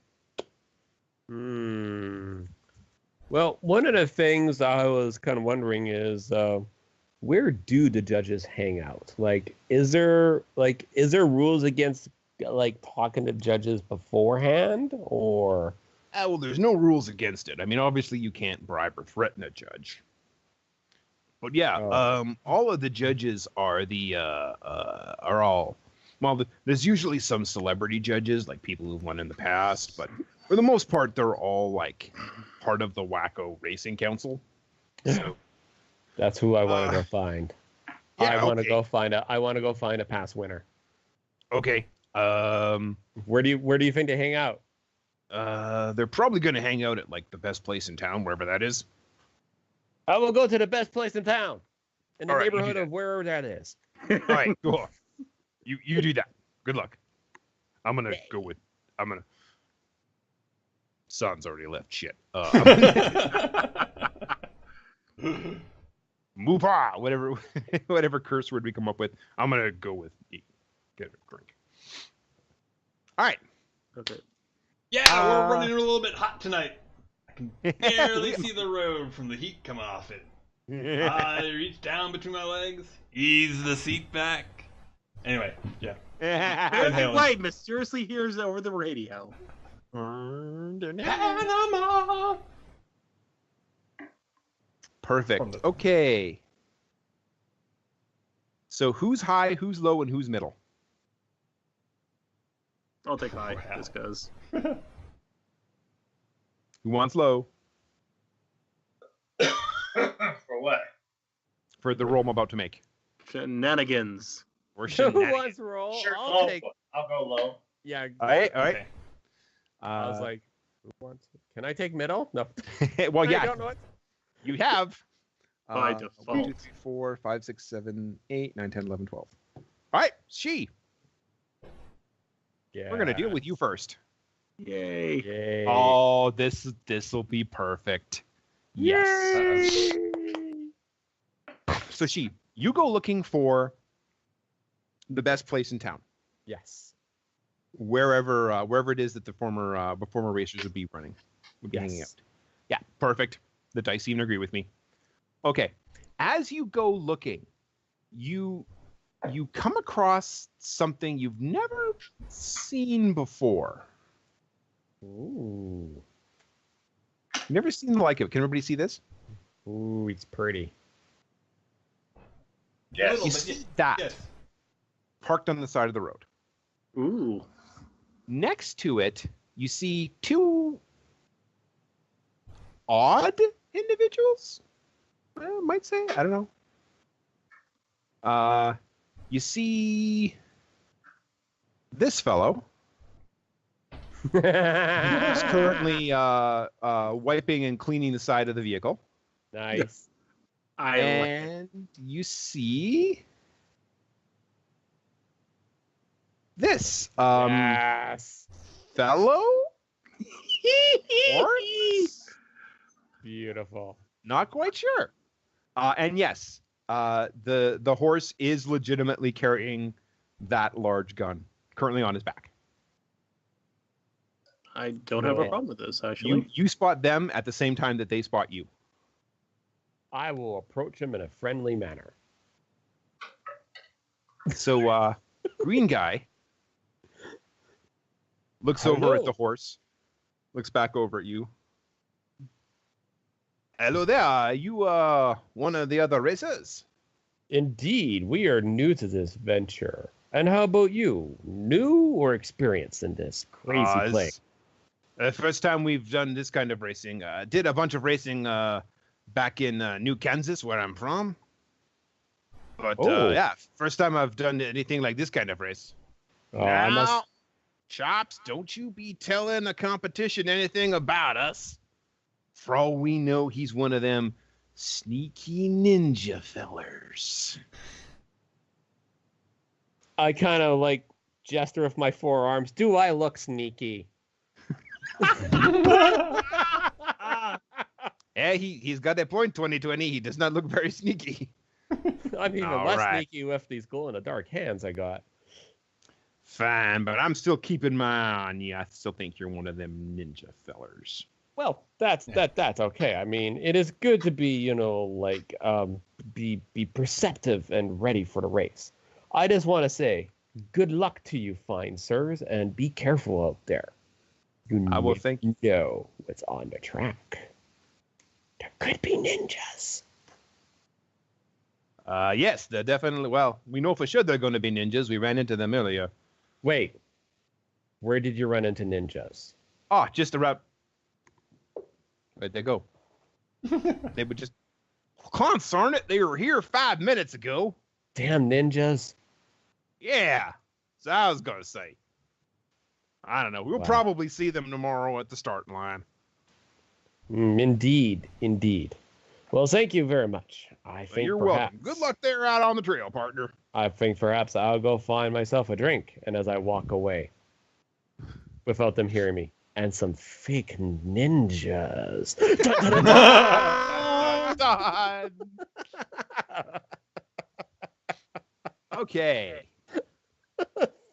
Well, one of the things I was kind of wondering is where do the judges hang out? Like, is there rules against like talking to judges beforehand, or? Well, there's no rules against it. I mean, obviously you can't bribe or threaten a judge. But yeah, all of the judges are all. Well, there's usually some celebrity judges, like people who've won in the past, but For the most part, they're all like part of the Wacko Racing Council. So That's who I want to go find. yeah, I want to okay. go find a. I want to go find a past winner. Okay. Where do you think they hang out? They're probably going to hang out at like the best place in town, wherever that is. I will go to the best place in town, in the All right, you do neighborhood that. of wherever that is. All right, go on. You do that. Good luck. I'm gonna go with. Son's already left. Shit. Moopah, whatever curse word we come up with. I'm gonna go with eat. Get a drink. All right. Okay. Yeah, we're running a little bit hot tonight. I can barely see the road from the heat coming off it. I reach down between my legs, ease the seat back. Anyway, yeah. Every light mysteriously hears over the radio. Panama. Perfect. Okay. So who's high, who's low, and who's middle? I'll take high, just because. Who wants low? For what? For the roll I'm about to make. Shenanigans. Or Who shenanigans. wants to roll? Sure, I'll low. take. I'll go low. Yeah. All right. Okay. I was like, who wants? Can I take middle? No. well, I yeah, don't know what. you have. By 1, default. 2, 3, 4, 5, 6, 7, 8, 9, 10, 11, 12. All right, she. Yeah. We're gonna deal with you first. Yay. Yay. Oh, this will be perfect. Yes. So you go looking for the best place in town, Yes. wherever it is that the former racers would be hanging out. Yeah, perfect. The dice even agree with me. Okay, as you go looking, you come across something you've never seen before. Ooh. Never seen the like it. Can everybody see this? Ooh, it's pretty. Yes. Little You bit, see that Yes. parked on the side of the road. Ooh. Next to it, you see two odd individuals. I might say. I don't know. You see this fellow who's currently wiping and cleaning the side of the vehicle. Nice. And you see this Yes. fellow horse? Beautiful. Not quite sure. And yes, the horse is legitimately carrying that large gun currently on his back. I don't have a Cool. problem with this, actually. You spot them at the same time that they spot you. I will approach him in a friendly manner. So green guy looks over Hello. at the horse, looks back over at you. Hello there. Are you one of the other racers? Indeed, we are new to this venture. And how about you? New or experienced in this crazy play? It's the first time we've done this kind of racing. Did a bunch of racing back in New Kansas, where I'm from. But yeah, first time I've done anything like this kind of race. Oh, I must. Chops, don't you be telling the competition anything about us. For all we know, he's one of them sneaky ninja fellers. I kind of like gesture with my forearms. Do I look sneaky? Yeah, he's got that point, 2020. He does not look very sneaky. I'm even All less right. sneaky with these glow-in-the-dark hands I got. Fine, but I'm still keeping my eye on you. I still think you're one of them ninja fellers. Well, that's okay. I mean, it is good to be, be perceptive and ready for the race. I just want to say, good luck to you, fine sirs, and be careful out there. I will thank you. Know what's on the track. There could be ninjas. Yes, they're definitely. Well, we know for sure they're going to be ninjas. We ran into them earlier. Wait, where did you run into ninjas? Oh, just around. Where'd they go? They would just. Darn it! They were here 5 minutes ago. Damn ninjas. Yeah. So I was gonna say. I don't know. We'll probably see them tomorrow at the starting line. Indeed. Well, thank you very much. I think You're welcome. Good luck there out on the trail, partner. I think perhaps I'll go find myself a drink, and as I walk away, without them hearing me, and some fake ninjas. Okay.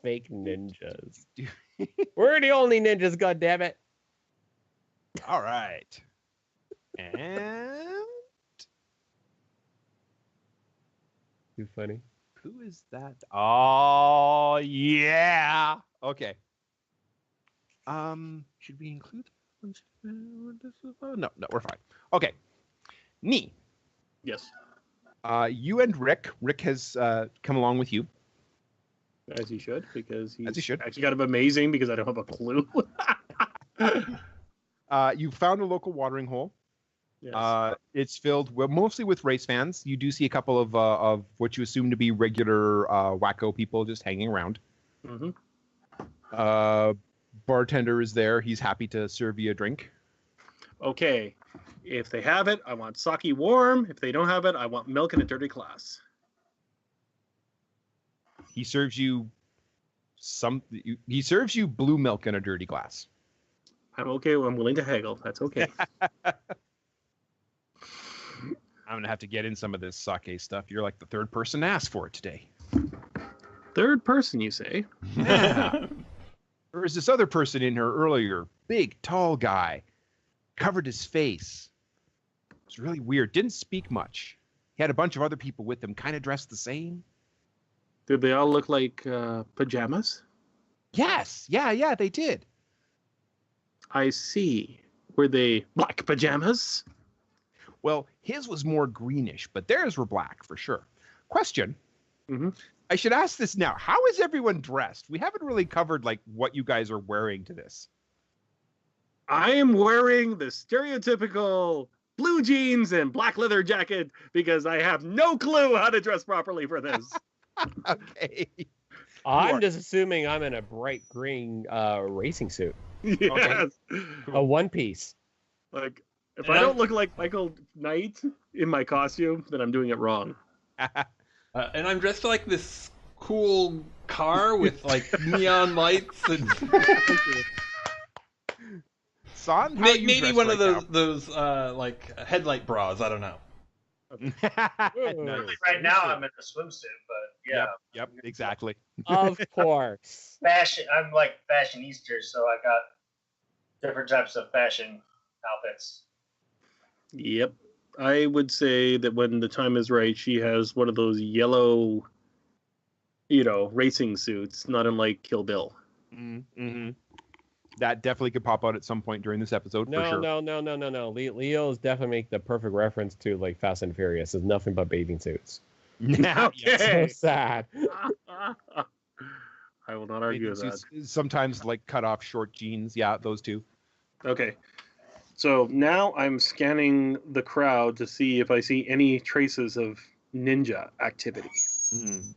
Fake ninjas. We're the only ninjas, goddammit. All right. And Too funny. who is that? Oh yeah. Okay. Should we include? No, we're fine. Okay. Nee. Yes. You and Rick. Rick has come along with you. As he should, because he's As he should. actually kind of amazing because I don't have a clue. You found a local watering hole. Yes. It's filled mostly with race fans. You do see a couple of what you assume to be regular wacko people just hanging around. Mm-hmm. Bartender is there. He's happy to serve you a drink. Okay. If they have it, I want sake warm. If they don't have it, I want milk in a dirty glass. He serves you He serves you blue milk in a dirty glass. I'm okay. I'm willing to haggle. That's okay. I'm gonna have to get in some of this sake stuff. You're like the third person to ask for it today. Third person, you say? Yeah. There was this other person in here earlier. Big, tall guy. Covered his face. It was really weird. Didn't speak much. He had a bunch of other people with him, kind of dressed the same. Did they all look like pajamas? Yes. Yeah, they did. I see. Were they black pajamas? Well, his was more greenish, but theirs were black for sure. Question. Mm-hmm. I should ask this now. How is everyone dressed? We haven't really covered like what you guys are wearing to this. I am wearing the stereotypical blue jeans and black leather jacket because I have no clue how to dress properly for this. Okay. I'm just assuming I'm in a bright green racing suit. Yes. Okay. A one piece. Like, if I don't look like Michael Knight in my costume, then I'm doing it wrong. And I'm dressed like this cool car with like neon lights and Son, how maybe one of those like headlight bras. I don't know. Nice. Right now, I'm in a swimsuit, but yeah. Yep, exactly. Of course. Fashion. I'm like fashionista, so I got different types of fashion outfits. Yep. I would say that when the time is right, she has one of those yellow, racing suits, not unlike Kill Bill. Mm-hmm. That definitely could pop out at some point during this episode for sure. No. Leo's definitely make the perfect reference to like Fast and Furious. It's nothing but bathing suits. Okay. So sad. I will not argue with that. Sometimes like cut off short jeans. Yeah, those two. Okay. So now I'm scanning the crowd to see if I see any traces of ninja activity. Mm.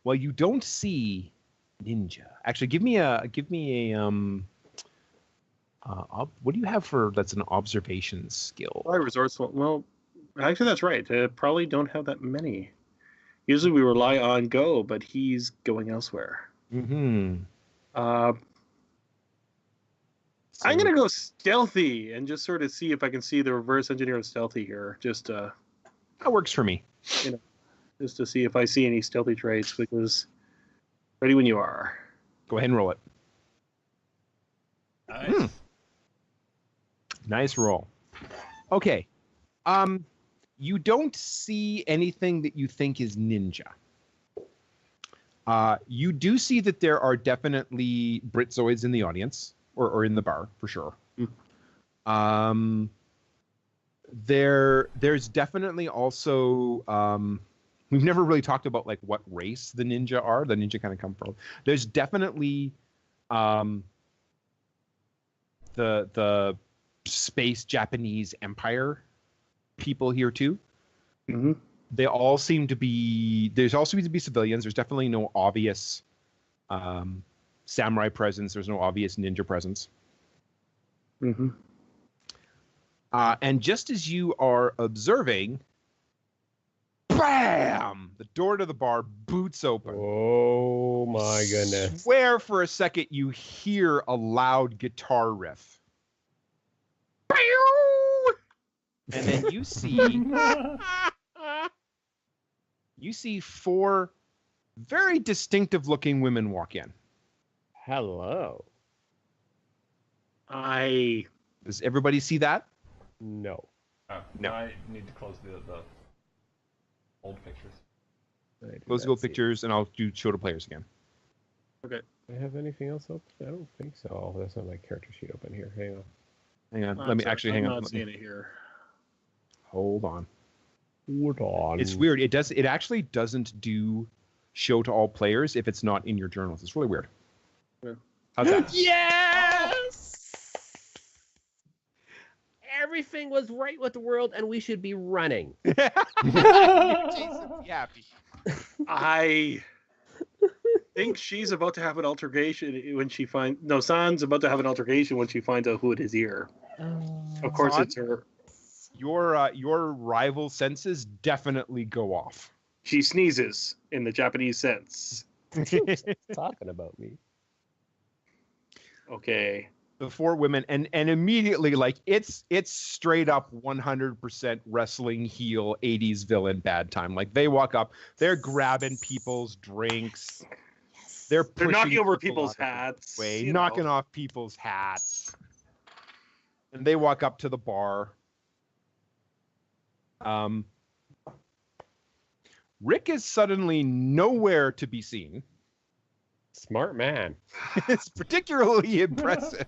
Well, you don't see ninja. Actually, give me a what do you have for that's an observation skill? Resourceful. Well, actually, that's right. Probably don't have that many. Usually we rely on Go, but he's going elsewhere. Mm-hmm. I'm going to go stealthy and just sort of see if I can see the reverse engineer of stealthy here. Just that works for me. Just to see if I see any stealthy traits, because ready when you are. Go ahead and roll it. Nice. Nice roll. Okay. You don't see anything that you think is ninja. You do see that there are definitely Britzoids in the audience. Or in the bar, for sure. Mm. There's definitely also... we've never really talked about like what race the ninja are. The ninja kind of come from. There's definitely the space Japanese Empire people here too. Mm-hmm. They all seem to be. There's all seems to be civilians. There's definitely no obvious samurai presence. There's no obvious ninja presence. Mm-hmm. And just as you are observing, bam! The door to the bar boots open. Oh my goodness. Swear for a second you hear a loud guitar riff. And then you see four very distinctive looking women walk in. Hello. Does everybody see that? No. Oh, No. I need to close the old pictures. Close the old pictures, and I'll show to players again. Okay. Do I have anything else open? I don't think so. Oh, that's not my character sheet open here. Hang on. Hang on. Let me actually hang on. I'm not seeing it here. Hold on. Hold on. It's weird. It actually doesn't do show to all players if it's not in your journals. It's really weird. Yeah. How's that? Yes! Everything was right with the world, and we should be running. Jason's happy. I think she's about to have an altercation when she finds. No, San's about to have an altercation when she finds out who it is here. Of course, San? it's her. Your rival senses definitely go off. She sneezes in the Japanese sense. Talking about me. Okay. The four women, and immediately, like, it's straight up 100% wrestling heel 80s villain bad time. Like, they walk up, they're grabbing people's drinks, they're knocking over people people's out of the hats, way, you knocking know. off people's hats, and they walk up to the bar. Rick is suddenly nowhere to be seen. Smart man. It's particularly impressive.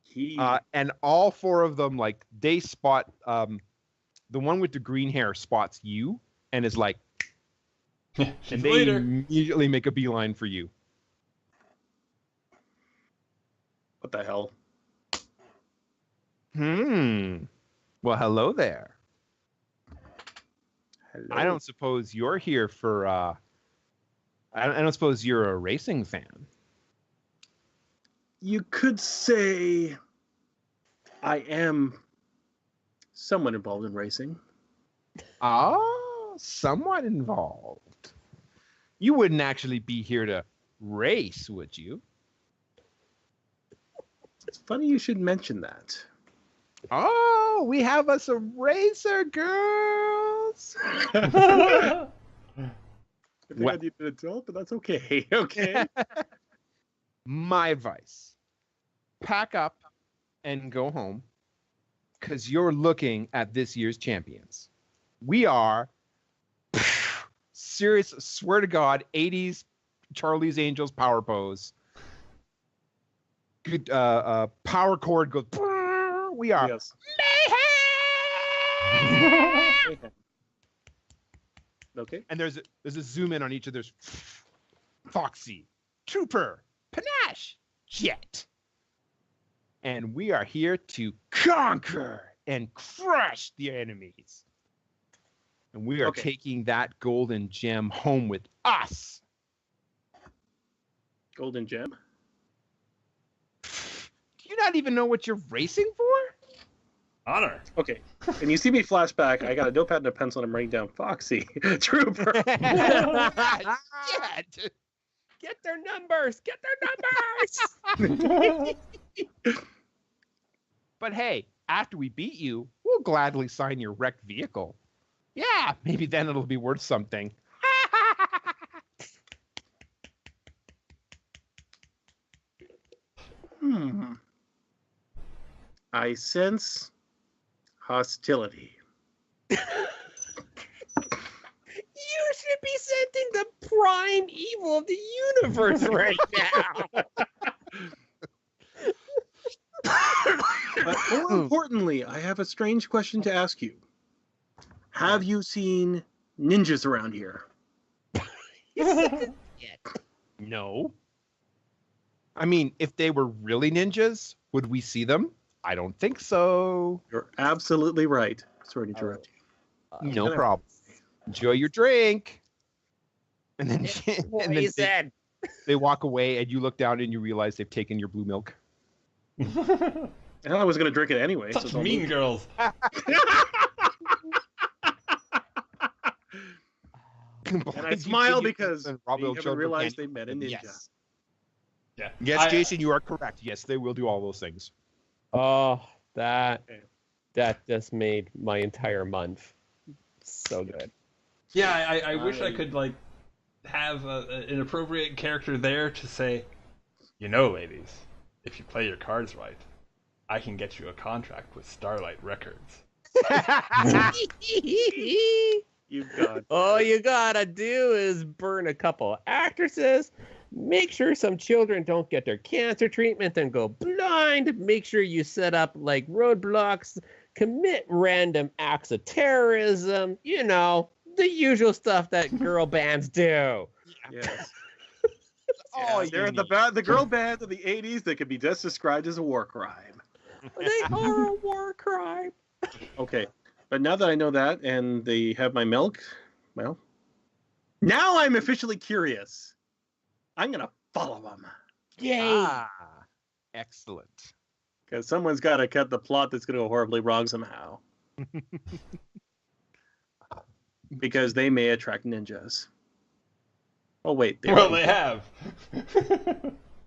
He And all four of them, like, they spot the one with the green hair spots you and is like, and they Later. immediately make a beeline for you. what the hell? Well, hello there. Hello. I don't suppose you're here for I don't suppose you're a racing fan. You could say I am somewhat involved in racing. Somewhat involved. You wouldn't actually be here to race, would you? It's funny you should mention that. Oh, we have us a racer, girls. I think Well- I need an adult, but that's okay. Okay. My advice: pack up and go home, because you're looking at this year's champions. We are serious, swear to God, 80s Charlie's Angels power pose. Good power chord goes. We are Yes. mayhem! Okay. And there's a zoom in on each of those. Foxy, Trooper, Panache, Jet. And we are here to conquer and crush the enemies. And we are Okay. taking that golden gem home with us. Golden gem. Do you not even know what you're racing for? Honor. Okay. And you see me flashback. I got a notepad and a pencil, and I'm writing down Foxy, Trooper. Jet. Get their numbers! Get their numbers! But hey, after we beat you, we'll gladly sign your wrecked vehicle. Yeah, maybe then it'll be worth something. I sense hostility. You should be sensing the prime evil of the universe right now. But more importantly, I have a strange question to ask you. Have you seen ninjas around here? No. I mean, if they were really ninjas, Would we see them? I don't think so. You're absolutely right. Sorry to interrupt No problem. Enjoy your drink. And then, and then said. they walk away, and you look down and you realize they've taken your blue milk. you. And I was going to drink it anyway. Such so mean girls. And I smile because they haven't realized they met a ninja. Yes. Yeah. Yes, Jason, you are correct. Yes, they will do all those things. Oh, that just made my entire month so good. Yeah, I wish I could like have an appropriate character there to say, you know, ladies, if you play your cards right, I can get you a contract with Starlight Records. All you gotta do is burn a couple actresses, make sure some children don't get their cancer treatment and go blind, make sure you set up like roadblocks, commit random acts of terrorism, you know, the usual stuff that girl bands do. Yes. They're the girl band of the 80s that could be just described as a war crime. They are a war crime. Okay. But now that I know that and they have my milk, well, now I'm officially curious. I'm going to follow them. Yay. Excellent. Because someone's got to cut the plot that's going to go horribly wrong somehow. Because they may attract ninjas. Oh, wait. They have.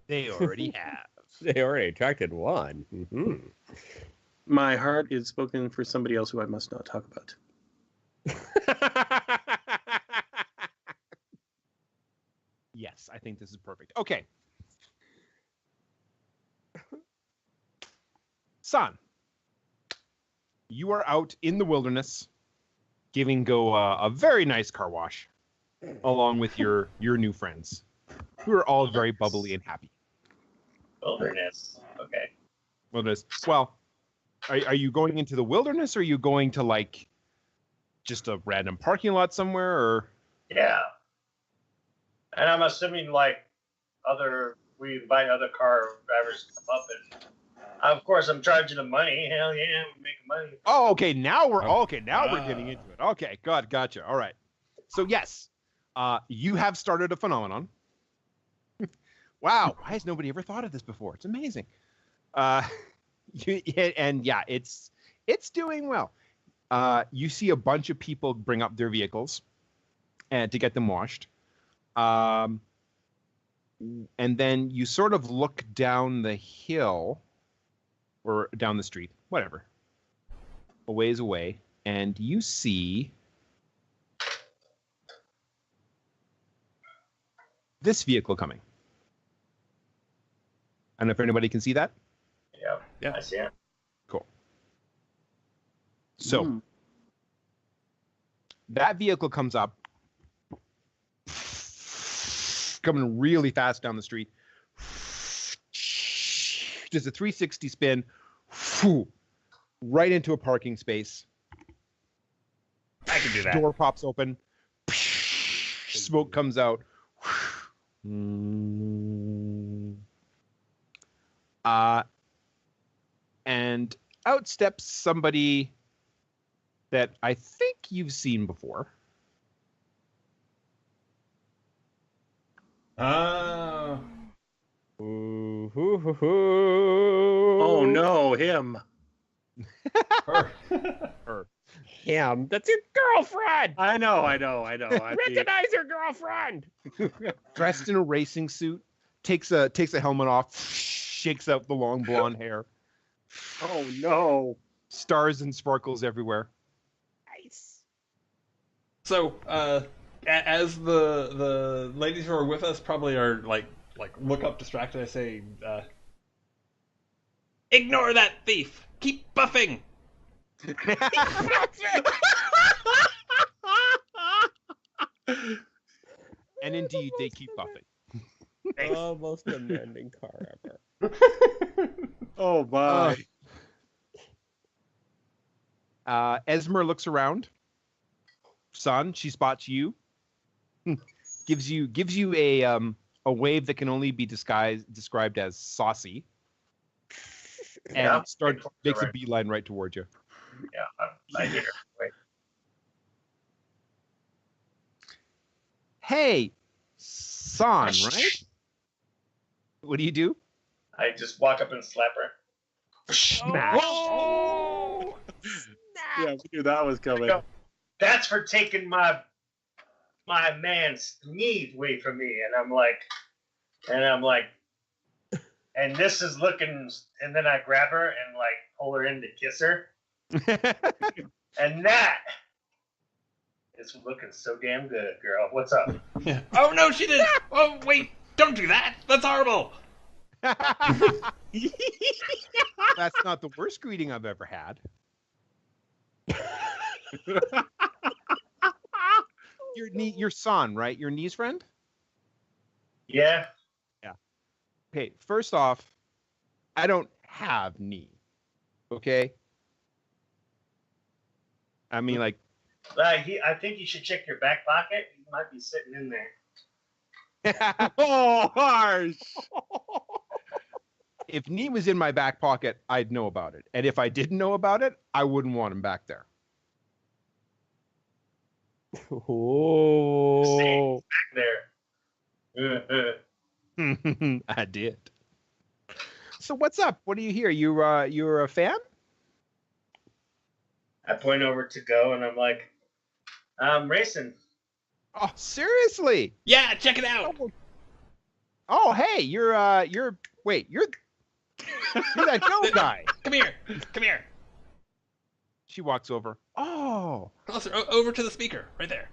They already have. They already attracted one. Mm-hmm. My heart is spoken for somebody else who I must not talk about. Yes, I think this is perfect. Okay. Son, you are out in the wilderness giving Go a very nice car wash along with your new friends who are all very bubbly and happy. Wilderness. Okay. Wilderness. Well, are you going into the wilderness or are you going to like just a random parking lot somewhere or? Yeah. And I'm assuming like we invite other car drivers to come up and of course I'm charging them money. Hell yeah, we're making money. Oh, okay. Now we're getting into it. Okay, gotcha. All right. So yes, you have started a phenomenon. Wow, why has nobody ever thought of this before? It's amazing. It's doing well. You see a bunch of people bring up their vehicles and to get them washed. And then you sort of look down the hill or down the street, whatever, a ways away, and you see this vehicle coming. I don't know if anybody can see that. Yeah. I see it. Cool. So that vehicle comes up, coming really fast down the street. Does a 360 spin, right into a parking space. I can do that. Door pops open. Smoke comes out. And out steps somebody that I think you've seen before. Oh. Oh no, him. Her. Him. That's your girlfriend. I know. Recognize your girlfriend. Dressed in a racing suit, takes a helmet off, shakes out the long blonde hair. Oh no. Stars and sparkles everywhere. Nice. So, as the ladies who are with us probably are like look up distracted, I say, ignore that thief. Keep buffing. And indeed, they keep buffing. Oh, most demanding car ever. Oh my. Esmer looks around. Son, she spots you. gives you a wave that can only be described as saucy. Yeah, makes a beeline right towards you. Yeah, I hear. Wait. Hey, San, right? What do you do? I just walk up and slap her. Oh! Yeah, we knew that was coming. That's for taking my man's knee away from me. And I'm like, and this is looking, and then I grab her and like pull her in to kiss her. And that is looking so damn good, girl. What's up? Yeah. Oh no, she didn't. Oh wait, don't do that. That's horrible. That's not the worst greeting I've ever had. Your son, right? Your niece friend? Yeah. Okay, first off, I don't have knee. Okay? I mean, like... I think you should check your back pocket. He might be sitting in there. Oh, harsh! If knee was in my back pocket, I'd know about it. And if I didn't know about it, I wouldn't want him back there. Oh. Back there. I did. So what's up? What do you hear? You're a fan? I point over to go, and I'm like, I'm racing. Oh, seriously? Yeah, check it out. Oh, hey, you're that Joe guy. Come here. Come here. She walks over. Oh. Closer. Over to the speaker. Right there.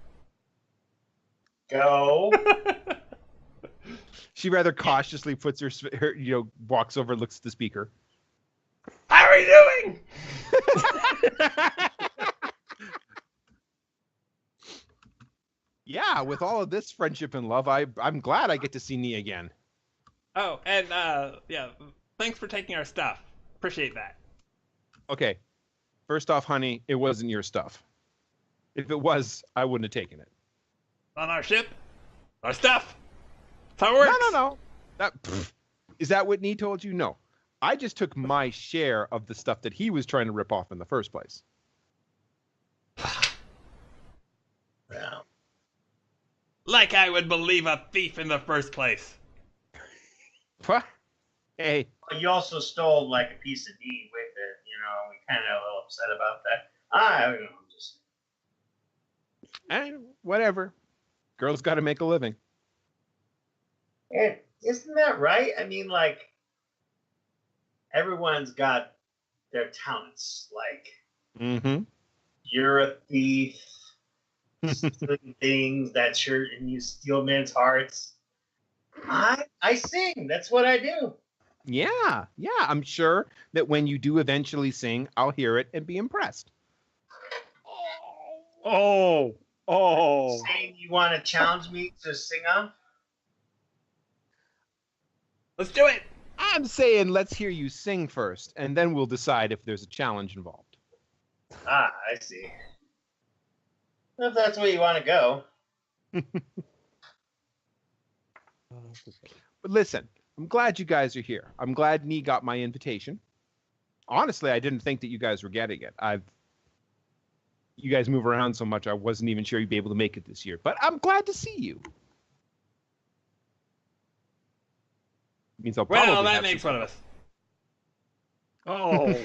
Go. She rather cautiously puts her walks over and looks at the speaker. How are you doing? Yeah, with all of this friendship and love, I'm glad I get to see Nee again. Oh, and yeah, thanks for taking our stuff. Appreciate that. Okay. First off, honey, it wasn't your stuff. If it was, I wouldn't have taken it. On our ship? Our stuff? That's how it works. No. Is that what Nee told you? No. I just took my share of the stuff that he was trying to rip off in the first place. Yeah. Like I would believe a thief in the first place. What? Hey. You also stole like a piece of knee with it. You know, we kind of a little upset about that. I don't know, just. Whatever. Girls got to make a living. And isn't that right? I mean, like, everyone's got their talents. Like, you're a thief, stealing things and you steal men's hearts. I sing. That's what I do. Yeah. I'm sure that when you do eventually sing, I'll hear it and be impressed. Oh. Saying you want to challenge me to sing on? Let's do it. I'm saying let's hear you sing first, and then we'll decide if there's a challenge involved. I see. If that's where you want to go. But listen, I'm glad you guys are here. I'm glad Nee got my invitation. Honestly, I didn't think that you guys were getting it. You guys move around so much, I wasn't even sure you'd be able to make it this year. But I'm glad to see you. Means I'll probably that makes one of us. Oh.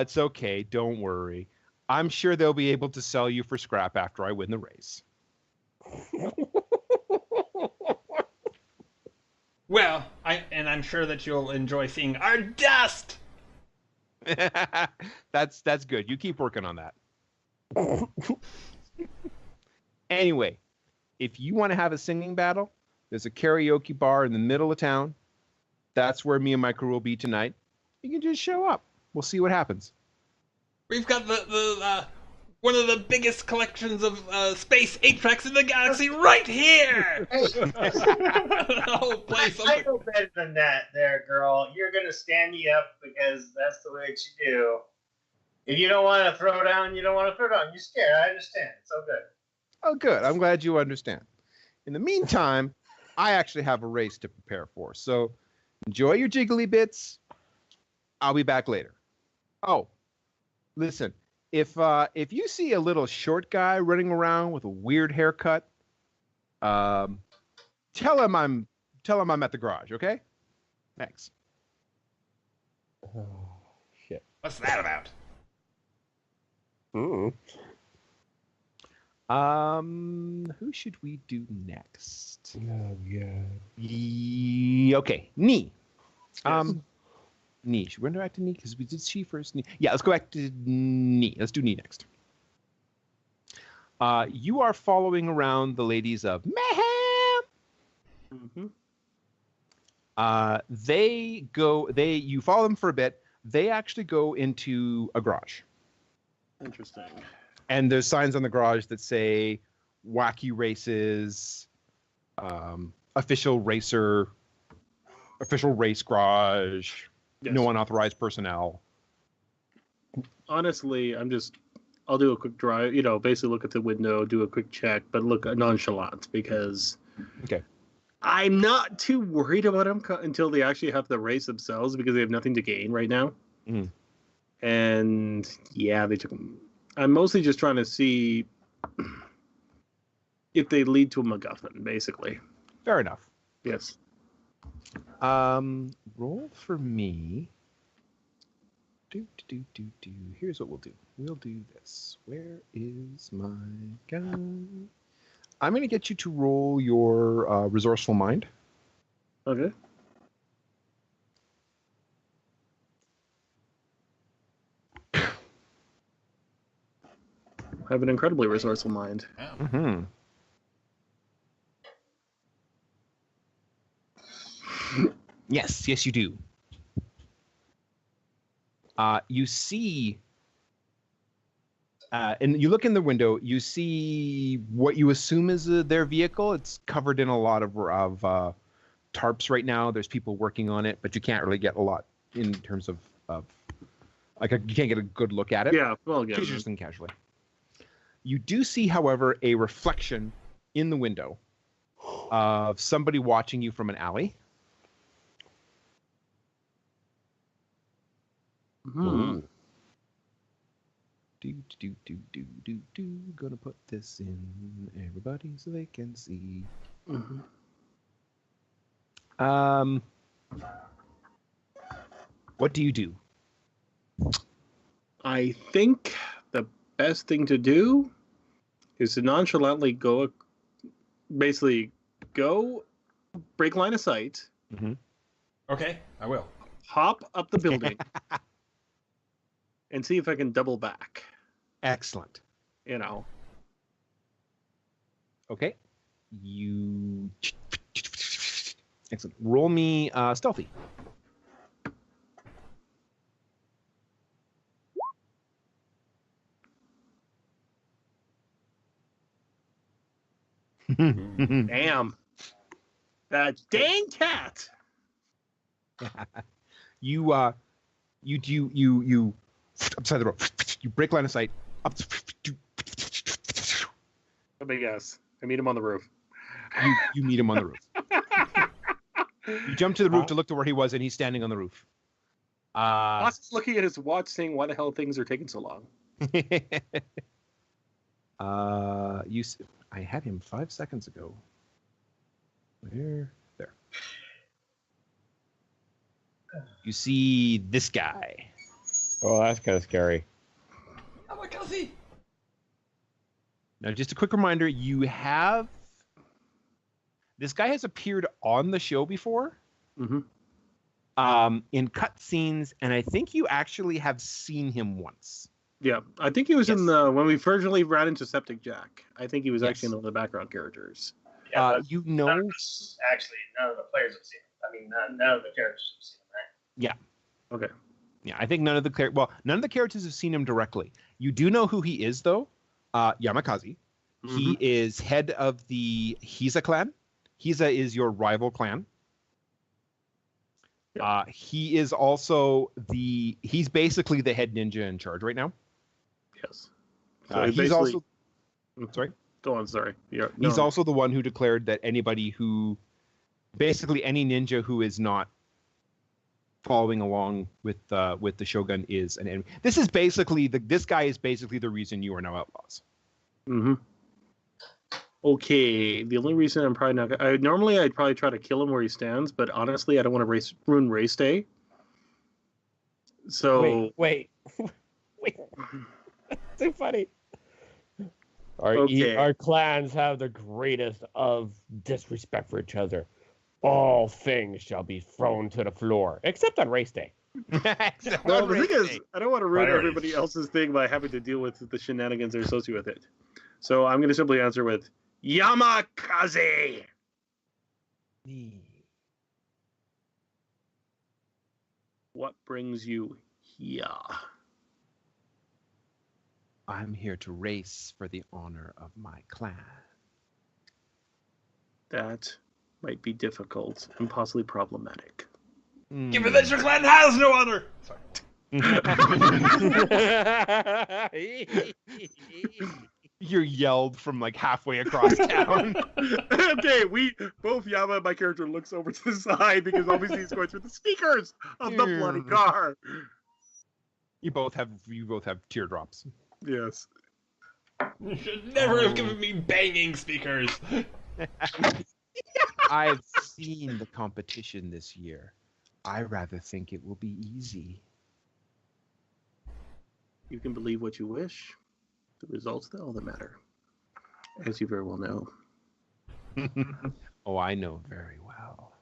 It's okay. Don't worry. I'm sure they'll be able to sell you for scrap after I win the race. Well, I'm sure that you'll enjoy seeing our dust. That's good. You keep working on that. Anyway, if you want to have a singing battle, there's a karaoke bar in the middle of town. That's where me and my crew will be tonight. You can just show up. We'll see what happens. We've got the one of the biggest collections of space 8-tracks in the galaxy right here. The whole place. I know better than that, there, girl. You're gonna stand me up because that's the way that you do. If you don't want to throw down, you don't want to throw down. You're scared. I understand. It's all good. Oh, good. I'm glad you understand. In the meantime, I actually have a race to prepare for. So, Enjoy your jiggly bits. I'll be back later. Oh, listen. If you see a little short guy running around with a weird haircut, tell him I'm at the garage. Okay. Thanks. Oh, shit. What's that about? Mm. Who should we do next? Oh, yeah. Okay, Nee. Yes. Nee. Should we go back to Nee? Because we did she first. Nee. Yeah, let's go back to Nee. Let's do Nee next. You are following around the ladies of Mayhem. You follow them for a bit. They actually go into a garage. Interesting. And there's signs on the garage that say wacky races, official race garage, Yes. no unauthorized personnel. Honestly, I'll do a quick drive, basically look at the window, do a quick check, but look nonchalant because Okay. I'm not too worried about them until they actually have the race themselves because they have nothing to gain right now. Mhm. And yeah, they took them. I'm mostly just trying to see if they lead to a MacGuffin, basically. Fair enough. Yes. Roll for me. Here's what we'll do. We'll do this. Where is my gun? I'm going to get you to roll your resourceful mind. Okay. I have an incredibly resourceful mind. Mm-hmm. Yes, you do. You see, and you look in the window, you see what you assume is their vehicle. It's covered in a lot of tarps right now. There's people working on it, but you can't really get a lot in terms of you can't get a good look at it. Yeah, well, again. Just in casually. You do see, however, a reflection in the window of somebody watching you from an alley. Hmm. Gonna put this in everybody so they can see. Mhm. What do you do? I think the best thing to do is to nonchalantly go, break line of sight, Okay, I will. hop up the building, and see if I can double back. Excellent. Okay. You. Excellent. Roll me stealthy. Damn. That dang cat. You upside the road. You break line of sight. Up. Let me guess. I meet him on the roof. You meet him on the roof. You jump to the roof to look to where he was, and he's standing on the roof. Boss is looking at his watch, saying, "Why the hell things are taking so long?" I had him 5 seconds ago. There. You see this guy. Oh, that's kind of scary. Oh my God, Now, just a quick reminder: this guy has appeared on the show before, in cutscenes, and I think you actually have seen him once. Yeah, I think he was in when we originally ran into Septic Jack. I think he was actually in one of the background characters. Yeah, but You know, none of the players have seen him. I mean, none of the characters have seen him, right? yeah, Okay. yeah. I think none of the characters have seen him directly. You do know who he is, though. Yamakaze. He is head of the Hiza clan. Hiza is your rival clan. He is also he's basically the head ninja in charge right now. Yes. So He's also sorry. Go on. Sorry. Yeah. He's also the one who declared that basically any ninja who is not following along with the Shogun is an enemy. This guy is basically the reason you are now outlaws. Mm-hmm. Okay, the only reason I'm probably not gonna... Normally, I'd probably try to kill him where he stands, but honestly, I don't want to ruin race day. So... Wait. That's too funny. Okay. Our clans have the greatest of disrespect for each other. All things shall be thrown to the floor, except on race day. Well, the thing is, I don't want to ruin everybody else's thing by having to deal with the shenanigans that are associated with it. So I'm going to simply answer with Yamakaze. What brings you here? I'm here to race for the honor of my clan. That might be difficult and possibly problematic. Given that your clan has no honor. Sorry. You're yelled from like halfway across town. Okay, both Yama and my character looks over to the side because obviously he's going through the speakers of the bloody car. You both have teardrops. Yes. You should never have given me banging speakers. I've seen the competition this year. I rather think it will be easy. You can believe what you wish. The results are all that matter, as you very well know. Oh, I know very well.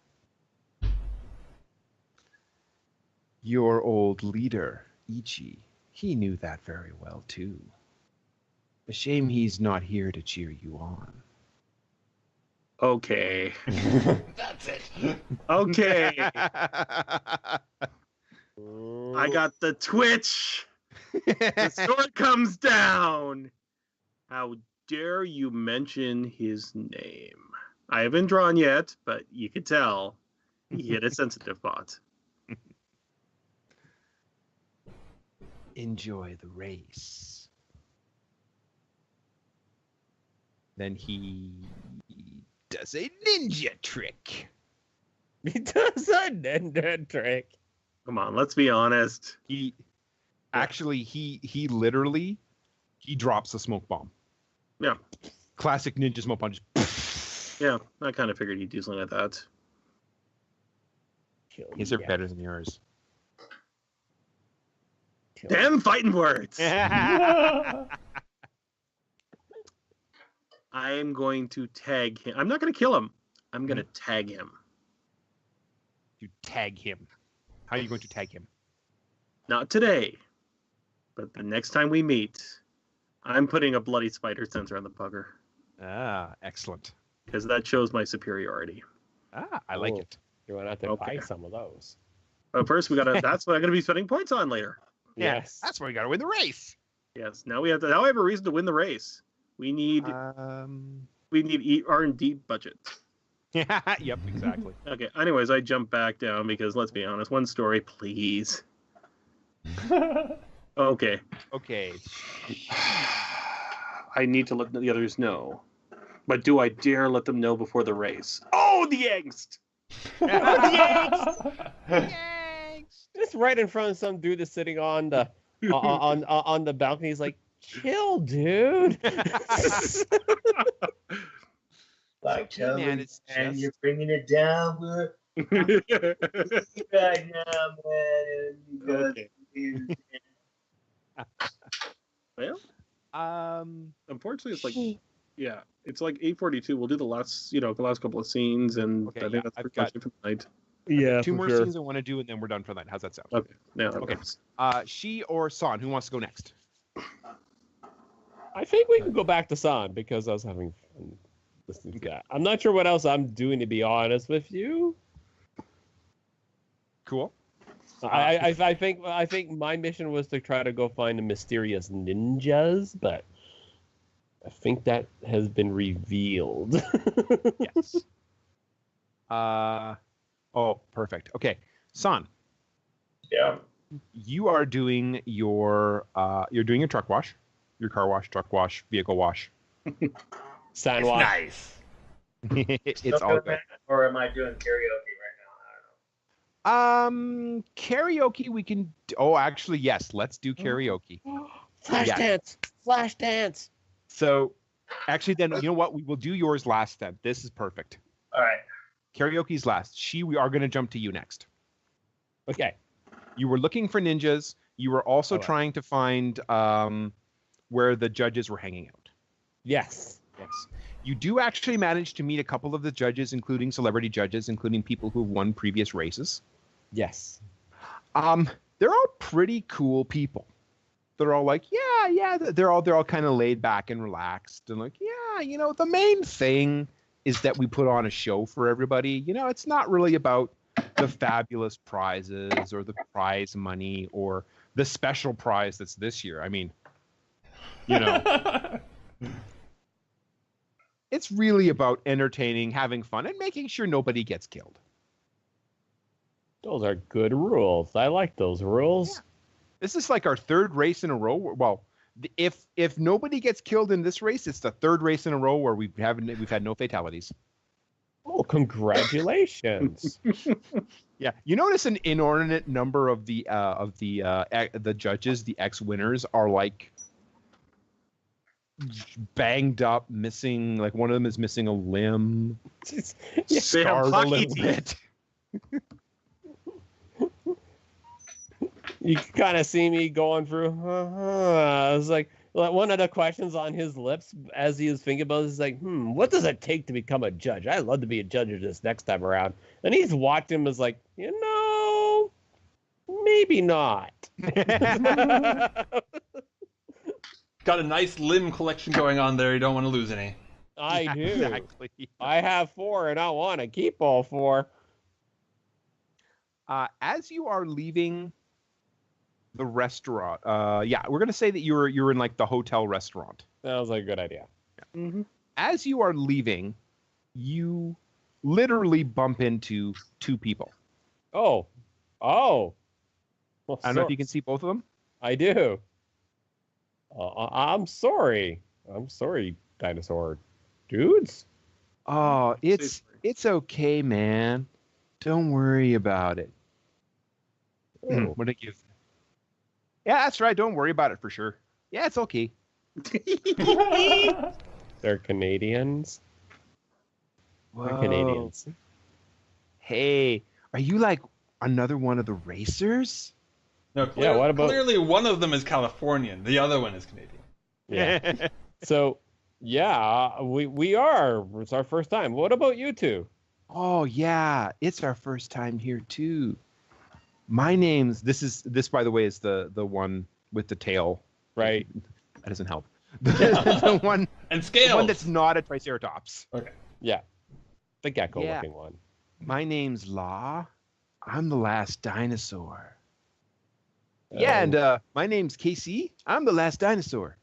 Your old leader, Ichi, he knew that very well, too. A shame he's not here to cheer you on. Okay. That's it. Okay. I got the twitch. The sword comes down. How dare you mention his name? I haven't drawn yet, but you can tell he hit a sensitive spot. Enjoy the race. Then he does a ninja trick. He does a ninja trick. Come on, let's be honest. He literally drops a smoke bomb. Yeah. Classic ninja smoke bomb. Just Yeah, I kind of figured he'd do something like that. His are better than yours. Damn fighting words! I'm going to tag him. I'm not going to kill him. I'm going to tag him. You tag him. How are you going to tag him? Not today, but the next time we meet, I'm putting a bloody spider sensor on the bugger. Ah, excellent. Because that shows my superiority. Ah, I like it. You want to have to buy some of those. But first, that's what I'm going to be spending points on later. Yes. That's where we got to win the race. Yes. Now I have a reason to win the race. We need R&D budget. Yeah. Yep. Exactly. Okay. Anyways, I jump back down because let's be honest. One story, please. Okay. Okay. I need to let the others know. But do I dare let them know before the race? Oh, the angst! The angst! Just right in front of some dude that's sitting on the on the balcony. He's like, "Chill, dude." Like, tell man, me, it's and just... you're bringing it down, but right now, man. Okay. Well, unfortunately, it's like, yeah, it's like 8:42. We'll do the last couple of scenes, and Okay, I think yeah, that's I've pretty much it for the night. Yeah, two more scenes I want to do, and then we're done for the night. How's that sound? Okay. Now, Okay. She or San, who wants to go next? I think we can go back to San because I was having fun listening to that. I'm not sure what else I'm doing, to be honest with you. Cool. I think my mission was to try to go find the mysterious ninjas, but I think that has been revealed. Yes. Oh, perfect. Okay, San. Yeah. You are doing your truck wash, your car wash, truck wash, vehicle wash. San It's wash. nice. It's all good. Or am I doing karaoke right Karaoke we can. Oh, actually, yes. Let's do karaoke. Flash dance. Flash dance. So, actually, then you know what? We will do yours last. Then this is perfect. All right. Karaoke's last. We are going to jump to you next. Okay. You were looking for ninjas. You were also trying to find where the judges were hanging out. Yes. Yes. You do actually manage to meet a couple of the judges, including celebrity judges, including people who've won previous races. Yes. They're all pretty cool people. They're all like, yeah. They're all kind of laid back and relaxed and like, yeah, the main thing is that we put on a show for everybody. It's not really about the fabulous prizes or the prize money or the special prize that's this year. I mean, it's really about entertaining, having fun, and making sure nobody gets killed. Those are good rules. I like those rules. Yeah. This is like our third race in a row. Well, if nobody gets killed in this race, it's the third race in a row where we've had no fatalities. Oh, congratulations! Yeah, you notice an inordinate number of the judges, the ex-winners, are like banged up, missing. Like one of them is missing a limb, scarred a little bit. You kind of see me going through. I was like, one of the questions on his lips as he was thinking about it is like, what does it take to become a judge? I'd love to be a judge of this next time around. And he's watching him as like, maybe not. Got a nice limb collection going on there. You don't want to lose any. I do. Exactly. I have 4, and I want to keep all 4. As you are leaving the restaurant, we're gonna say that you're in like the hotel restaurant. That was like a good idea. Yeah. Mm-hmm. As you are leaving, you literally bump into 2 people. Oh. Well, I don't know if you can see both of them. I do. I'm sorry. I'm sorry, dinosaur dudes. Oh, it's okay, man. Don't worry about it. Oh. What did I give? Yeah, that's right. Don't worry about it for sure. Yeah, it's okay. They're Canadians. Whoa. They're Canadians. Hey, are you like another one of the racers? No, what about... clearly one of them is Californian. The other one is Canadian. Yeah. So, yeah, we are. It's our first time. What about you two? Oh, yeah. It's our first time here, too. My name's... This, by the way, is the one with the tail. Right. That doesn't help. The one... And scales. The one that's not a Triceratops. Okay. Yeah. The gecko-looking one. My name's Law. I'm the last dinosaur. Yeah, and my name's Casey. I'm the last dinosaur.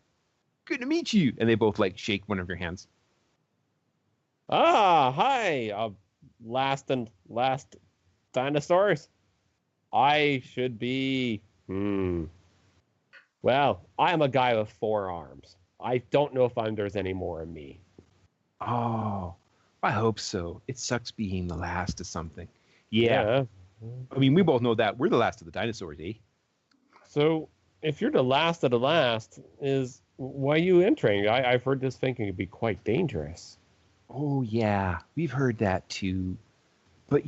Good to meet you. And they both like shake one of your hands. Hi. Last dinosaurs. I should be. Well, I'm a guy with 4 arms. I don't know if there's any more in me. Oh, I hope so. It sucks being the last of something. Yeah. I mean, we both know that. We're the last of the dinosaurs, eh? So, if you're the last of the last, why are you entering? I've heard this thing can be quite dangerous. Oh, yeah. We've heard that, too. But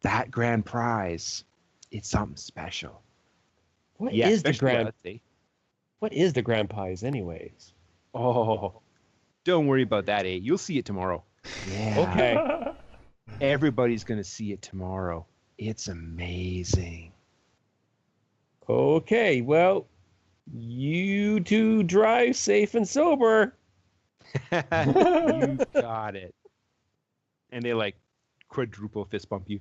that grand prize, it's something special. What is the grand prize, anyways? Oh, don't worry about that, eh? You'll see it tomorrow. Yeah. Okay. Everybody's going to see it tomorrow. It's amazing. Okay, well, you two drive safe and sober. You got it. And they like quadruple fist bump you.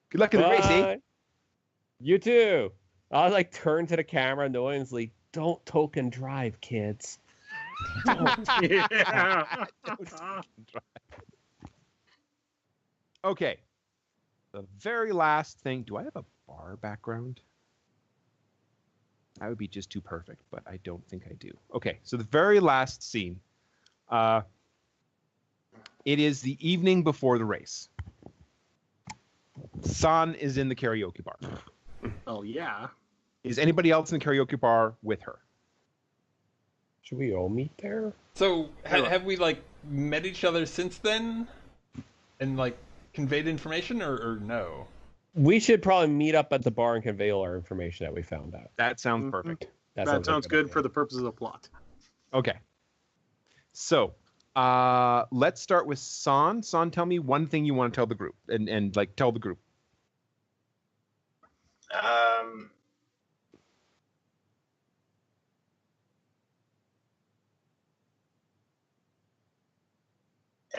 Good luck in the race, eh? You too. I'll like turn to the camera noisily. Don't token drive, kids. Okay. The very last thing. Do I have a bar background? That would be just too perfect, but I don't think I do. Okay, so the very last scene. It is the evening before the race. San is in the karaoke bar. Oh yeah. Is anybody else in the karaoke bar with her? Should we all meet there? So have we like met each other since then, and like conveyed information, or no? We should probably meet up at the bar and convey all our information that we found out. That sounds perfect. That like sounds a good idea. for the purposes of the plot. Okay. So, let's start with San. San, tell me one thing you want to tell the group, and like tell the group.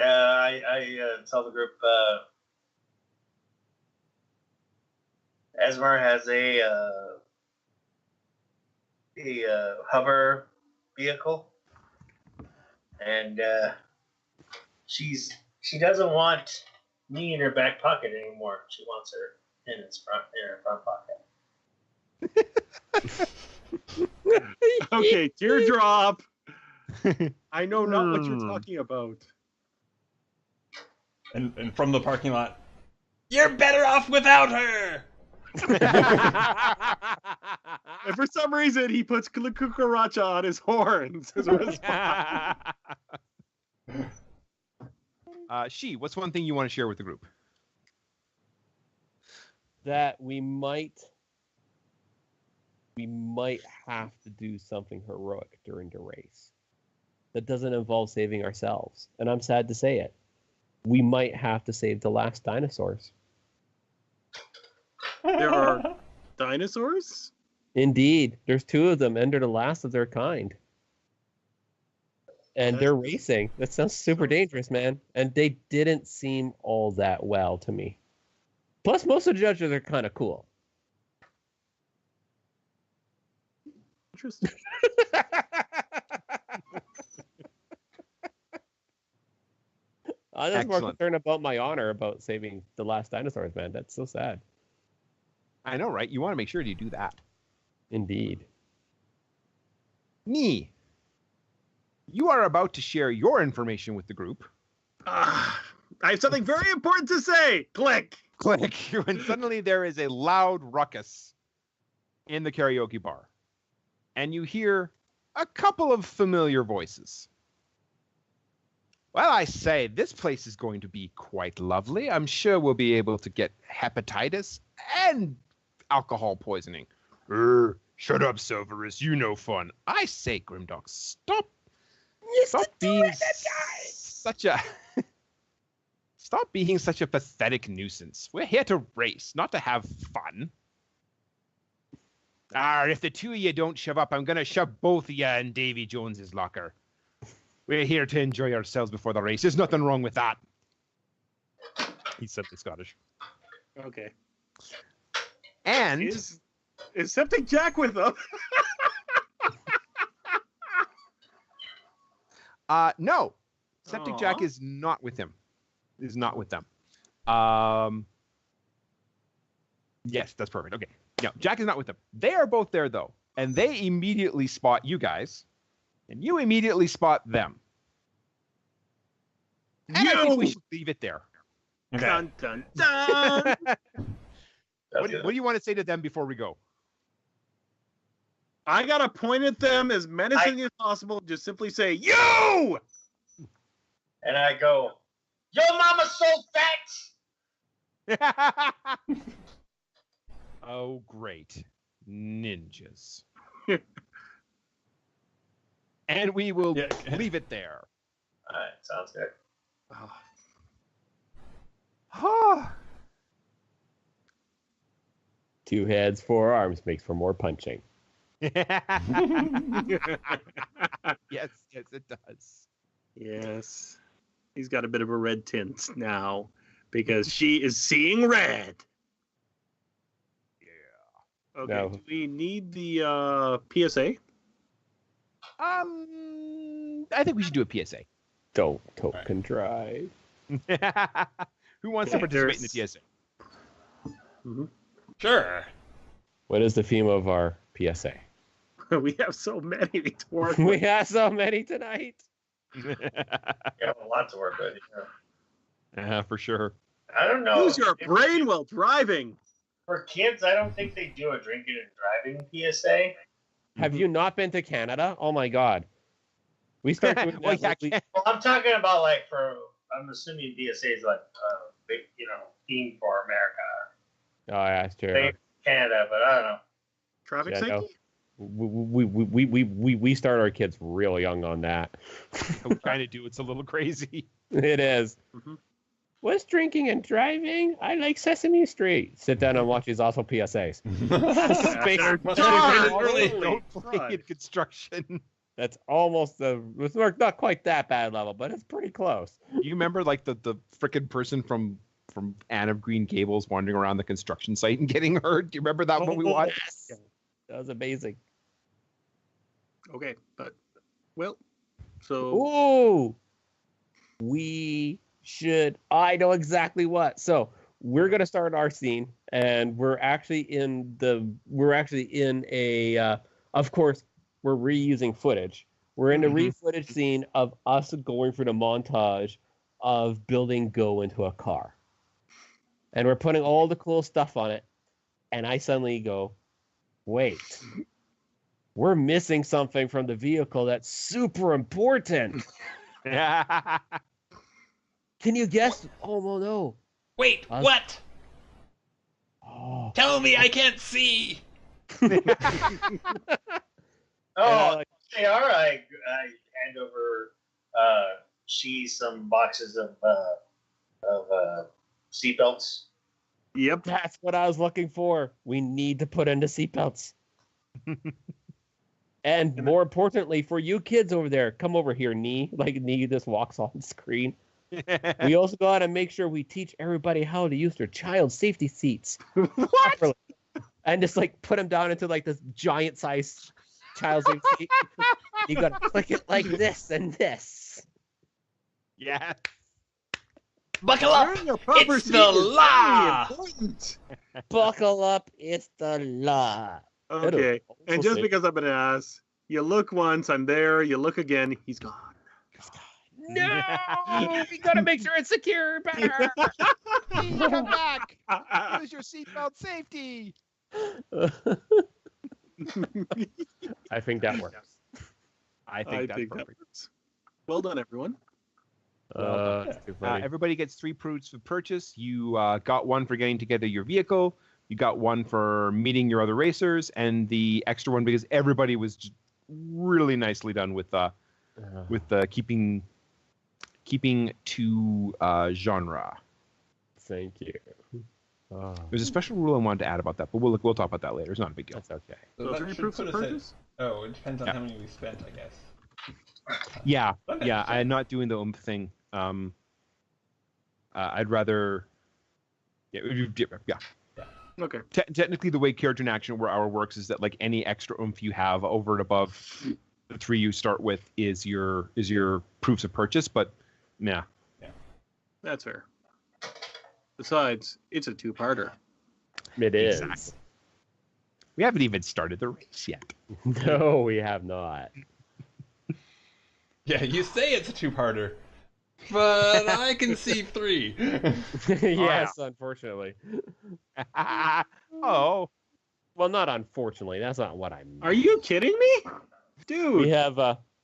I tell the group Esmar has a hover vehicle, and she doesn't want me in her back pocket anymore. She wants her in her front pocket. Okay, teardrop. I know not what you're talking about. And from the parking lot, you're better off without her. And for some reason, he puts cucaracha on his horns as a response. What's one thing you want to share with the group? That we might have to do something heroic during the race. That doesn't involve saving ourselves. And I'm sad to say it. We might have to save the last dinosaurs. There are dinosaurs? Indeed. There's 2 of them, and they're the last of their kind. And they're racing. That sounds super dangerous, man. And they didn't seem all that well to me. Plus, most of the judges are kind of cool. Interesting. I'm just more concerned about my honor about saving the last dinosaurs, man. That's so sad. I know, right? You want to make sure you do that. Indeed. Nee, you are about to share your information with the group. I have something very important to say. Click. Click. And suddenly there is a loud ruckus in the karaoke bar. And you hear a couple of familiar voices. Well, I say, this place is going to be quite lovely. I'm sure we'll be able to get hepatitis and alcohol poisoning. Shut up, Silverus. You know fun. I say, Grimdog, stop being such a stop being such a pathetic nuisance. We're here to race, not to have fun. If the 2 of you don't shove up, I'm gonna shove both of you in Davy Jones's locker. We're here to enjoy ourselves before the race. There's nothing wrong with that. He's simply Scottish. Okay. And Is Septic Jack with them? no, Septic Jack is not with him. Is not with them. Yes, that's perfect. Okay. No, Jack is not with them. They are both there though, and they immediately spot you guys, and you immediately spot them. And I think we should leave it there. Okay. Dun, dun, dun. What do you want to say to them before we go? I gotta point at them as menacingly as possible. Just simply say, "You!" And I go, "Yo, mama's so fat." Oh, great. Ninjas. And we will leave it there. All right, sounds good. Oh. 2 heads, 4 arms makes for more punching. Yes, it does. Yes. He's got a bit of a red tint now because she is seeing red. Yeah. Okay. No. Do we need the PSA? I think we should do a PSA. Don't token drive. Who wants to participate in the TSA? Mm-hmm. Sure. What is the theme of our PSA? We have so many to work We with. have so many tonight. You have a lot to work with. Yeah. For sure. I don't know. Use your brain while driving. For kids, I don't think they do a drinking and driving PSA. Have you not been to Canada? Oh my God. We start doing that. Well, yeah, Well, I'm talking about like I'm assuming PSA is like big, theme for America. Oh, yeah, that's true. Maybe Canada, but I don't know. Traffic Yeah, safety? We start our kids real young on that. we're trying to do it's a little crazy. It is. Mhm. What's drinking and driving? I like Sesame Street. Sit down and watch these awesome PSAs. Don't play in construction. That's almost it's not quite that bad level, but it's pretty close. You remember like the frickin' person from Anne of Green Gables wandering around the construction site and getting hurt? Do you remember that one we watched? Yes. That was amazing. Okay, but so Ooh, we should. I know exactly what. So we're gonna start our scene, and we're actually in a. Of course, we're reusing footage. We're in a re-footage scene of us going through the montage of building Go into a car, and we're putting all the cool stuff on it. And I suddenly go, wait. We're missing something from the vehicle that's super important. Yeah. Can you guess? Oh, well, no. Wait, what? Oh. Tell me I can't see. Oh, they are. I hand over some boxes of seatbelts. Yep. That's what I was looking for. We need to put into seatbelts. And more importantly, for you kids over there, come over here, Nee. Like Nee just walks on screen. We also got to make sure we teach everybody how to use their child safety seats. What? And just like put them down into like this giant size child safety seat. You got to click it like this and this. Yeah. Buckle up. Wearing a proper It's seat the is very law. important. Buckle up, it's the law. Okay, and just because I'm an ass, you look once, I'm there. You look again, he's gone. No, we gotta make sure it's secure better. Come back. Use your seatbelt safety. I think that works. I think that's that perfect. works. Well done, everyone. Everybody gets 3 proofs of purchase. You got 1 for getting together your vehicle. You got 1 for meeting your other racers, and the extra 1 because everybody was just really nicely done with keeping to genre. Thank you. There's a special rule I wanted to add about that, but we'll talk about that later. It's not a big deal. That's okay. So that 3 should proofs put of us at- purchase? Oh, it depends on how many we spent, I guess. Yeah, Okay, yeah. sure. I'm not doing the thing. I'd rather. Yeah. Okay. Technically, the way character in action hour works is that like any extra oomph you have over and above the 3 you start with is your proofs of purchase. But yeah. That's fair. Besides, it's a 2-parter. It is. Exactly. We haven't even started the race yet. No, we have not. Yeah, you say it's a 2-parter, but I can see 3. Yes, unfortunately. Oh. Well, not unfortunately. That's not what I meant. Are you kidding me? Dude. We have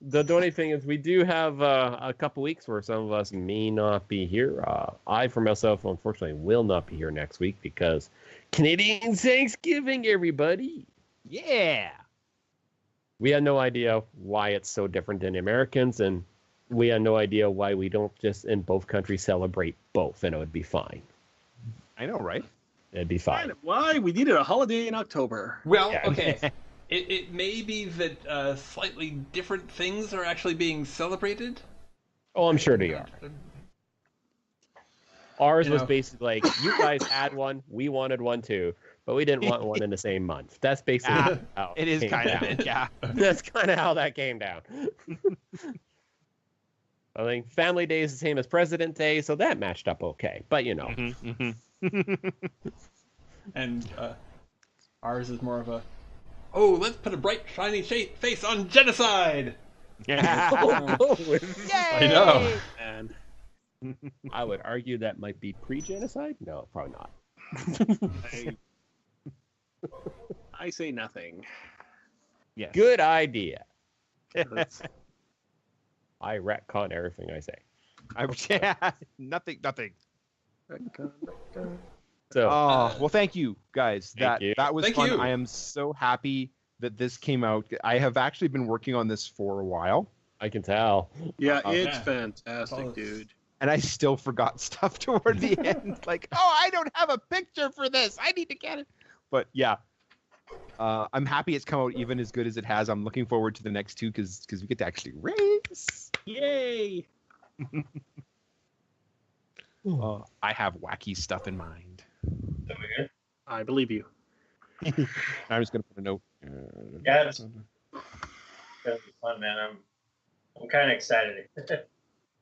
the only thing is we do have a couple weeks where some of us may not be here. I, for myself, unfortunately, will not be here next week because Canadian Thanksgiving, everybody. Yeah. We had no idea why it's so different than the Americans, and we had no idea why we don't just in both countries celebrate both, and it would be fine. I know, right? It'd be fine. Why? We needed a holiday in October. Well, Yeah. okay. It may be that slightly different things are actually being celebrated. Oh, I'm sure they are. Ours You was know. basically like, you guys had one, we wanted one too, but we didn't want one in the same month. That's basically how It is came kind down. of, yeah. That's kind of how that came down. I think Family Day is the same as President Day, so that matched up okay. But you know, And ours is more of a, oh, let's put a bright, shiny face on genocide. Yeah. Oh, I know. man. I would argue that might be pre-genocide. No, probably not. I say nothing. Yes. Good idea. That's- I retcon everything I say. Nothing. So, Oh, well, thank you guys. Thank you. That was Thank fun. you. I am so happy that this came out. I have actually been working on this for a while, I can tell. yeah, it's Yeah. fantastic, Oh, dude. and I still forgot stuff toward the end. Like, oh, I don't have a picture for this. I need to get it. But yeah, I'm happy it's come out even as good as it has. I'm looking forward to the next two because we get to actually race. Yay! I have wacky stuff in mind. There we go. I believe you. I'm just gonna put a note. Yeah, it's gonna be fun, man. I'm kind of excited.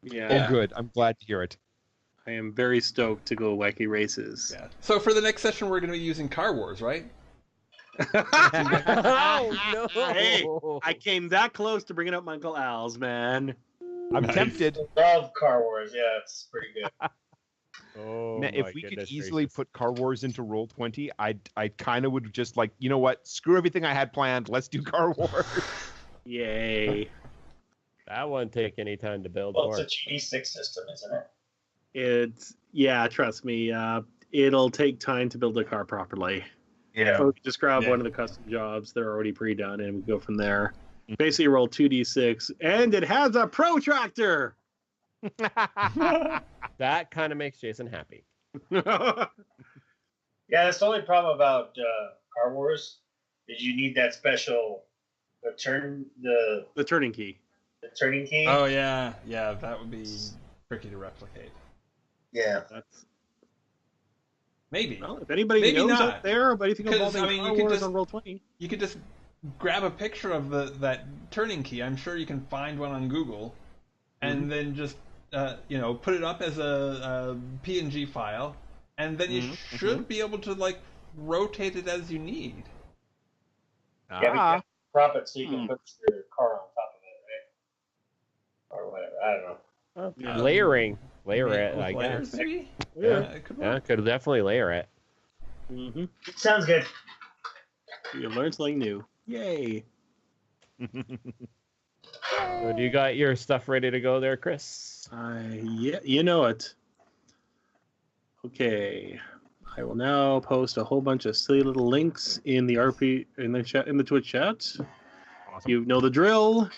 Yeah, Oh, good. I'm glad to hear it. I am very stoked to go wacky races. Yeah. So for the next session, we're going to be using Car Wars, right? Oh, no. Hey, I came that close to bringing up my Uncle Al's, man. I'm Nice. tempted. Love Car Wars. Yeah, it's pretty good. Oh, Man, my if we could goodness easily gracious. put Car Wars into Roll20, I kind of would just like, you know what? Screw everything I had planned. Let's do Car Wars. Yay! That won't take any time to build Well, for. it's a GD6 system, isn't it? It's trust me. It'll take time to build a car properly. Yeah. So we can just grab Yeah. one of the custom jobs; they're already pre-done, and we go from there. Basically, roll 2d6, and it has a protractor. That kind of makes Jason happy. Yeah, that's the only problem about Car Wars is you need that special the turning key. turning key. Oh, yeah. Yeah, that would be tricky to replicate. Yeah. That's Maybe. well, if anybody Maybe knows not. out there about anything 'Cause, involving I mean, Car you could Wars just- on Roll20, You could just grab a picture of that turning key. I'm sure you can find one on Google, and then just put it up as a PNG file, and then you should be able to like rotate it as you need. Yeah, we Ah, can prop it so you can put your car on top of it, right? Or whatever. I don't know. Yeah. Layering. Layer Maybe it, with I layers, guess. maybe. Yeah. It could Yeah, work. could definitely layer it. Sounds good. You learn something new. Yay! So do you got your stuff ready to go there, Chris? Yeah, you know it. Okay, I will now post a whole bunch of silly little links in the Twitch chat. You know the drill.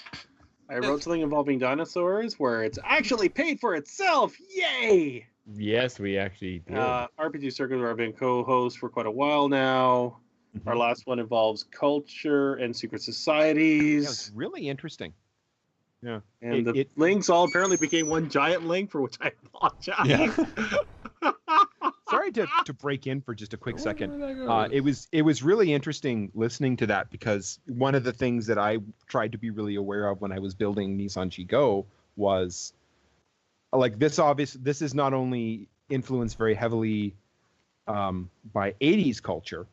I wrote something involving dinosaurs where it's actually paid for itself. Yay! Yes, we actually did. RPG Circuit, where I've been co-host for quite a while now. Our last one involves culture and secret yeah, it's societies. really interesting. Yeah. And the it- links all apparently became one giant link for which I apologize. Yeah. Sorry to break in for just a quick second. Where did that go? It was really interesting listening to that because one of the things that I tried to be really aware of when I was building Nissan Chigo was like this is not only influenced very heavily by 80s culture,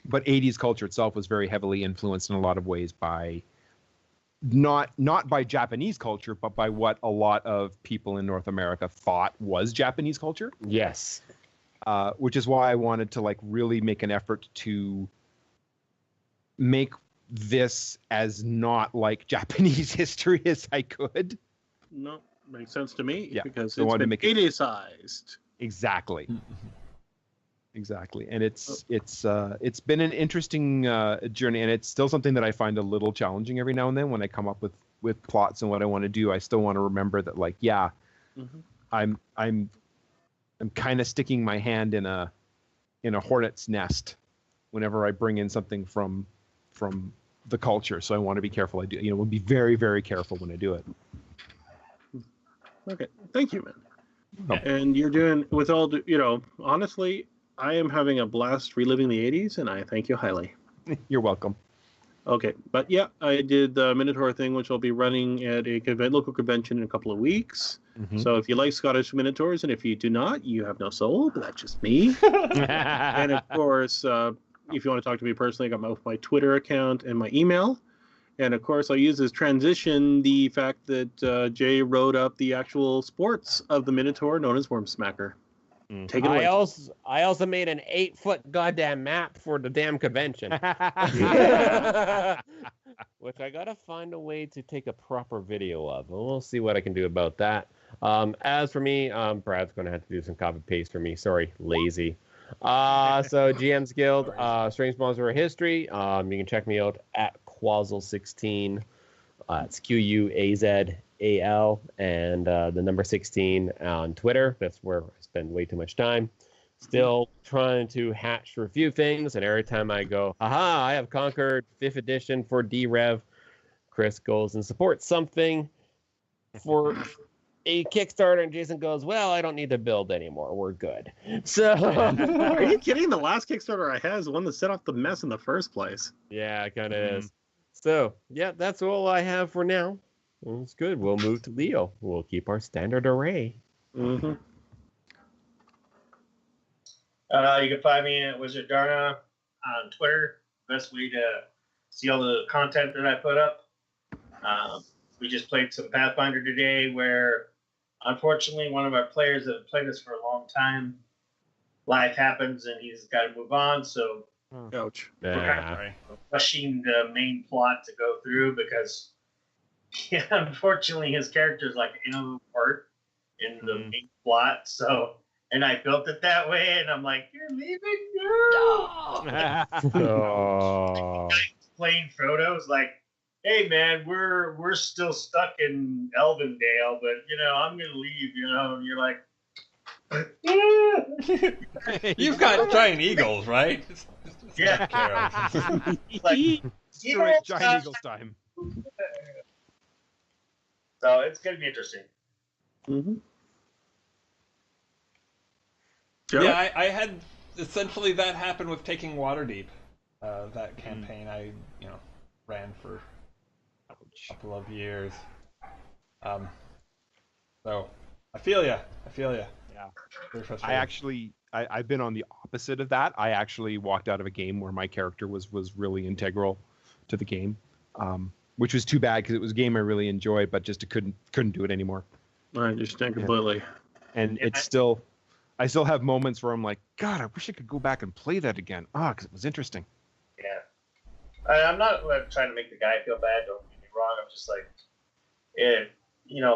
but 80s culture itself was very heavily influenced in a lot of ways by not by Japanese culture, but by what a lot of people in North America thought was Japanese culture. Yes. Which is why I wanted to like really make an effort to make this as not like Japanese history as I could. No, makes sense to me. Yeah, because so I it's wanted to been make it- 80-sized. Exactly. Exactly. And it's been an interesting journey, and it's still something that I find a little challenging every now and then when I come up with plots and what I want to do. I still want to remember that, like, yeah, I'm kind of sticking my hand in a hornet's nest whenever I bring in something from the culture. So I want to be careful. We'll be very, very careful when I do it. Okay, thank you, man. Oh. And you're doing with all, honestly, I am having a blast reliving the 80s, and I thank you highly. You're welcome. Okay, but yeah, I did the Minotaur thing, which I'll be running at a local convention in a couple of weeks. Mhm. So if you like Scottish Minotaurs, and if you do not, you have no soul, but that's just me. And of course, if you want to talk to me personally, I got my Twitter account and my email. And of course, I use as transition the fact that Jay wrote up the actual sports of the Minotaur, known as Worm Smacker. Take it away. I also made an 8-foot goddamn map for the damn convention, which I gotta find a way to take a proper video of. We'll see what I can do about that. As for me, Brad's gonna have to do some copy paste for me. Sorry, lazy. So GM's Guild, Strange Monster History. You can check me out at Quazzle16. It's QUAZAL and the number 16 on Twitter. That's where I spend way too much time. Still trying to hatch for a few things, and every time I go, haha, I have conquered 5th edition for D-Rev, Chris goes and supports something for a Kickstarter, and Jason goes, well, I don't need to build anymore. We're good. So, are you kidding? The last Kickstarter I had is the one that set off the mess in the first place. Yeah, it kind of is. So, yeah, that's all I have for now. Well, it's good. We'll move to Leo. We'll keep our standard array. Mm-hmm. You can find me at Wizard Darna on Twitter. Best way to see all the content that I put up. We just played some Pathfinder today where, unfortunately, one of our players that have played us for a long time, life happens and he's got to move on. So Ouch. we're kind of rushing the main plot to go through because, unfortunately, his character is like an integral part in the main plot. So, and I built it that way, and I'm like, you're leaving? No! Playing Frodo's like, hey man, we're still stuck in Elvendale, but I'm gonna leave, and you're like, You've got giant eagles, right? Yeah. Like, giant eagles time. So it's gonna be interesting. Mm-hmm. Yeah, I had essentially that happen with taking Waterdeep. That campaign I ran for a couple of years. So I feel ya. Yeah. Very frustrating. I've been on the opposite of that. I actually walked out of a game where my character was really integral to the game, which was too bad because it was a game I really enjoyed, but just couldn't do it anymore. I understand completely. And it's still, I still have moments where I'm like, God, I wish I could go back and play that again. Because it was interesting. Yeah. I'm not trying to make the guy feel bad. Don't get me wrong. I'm just like,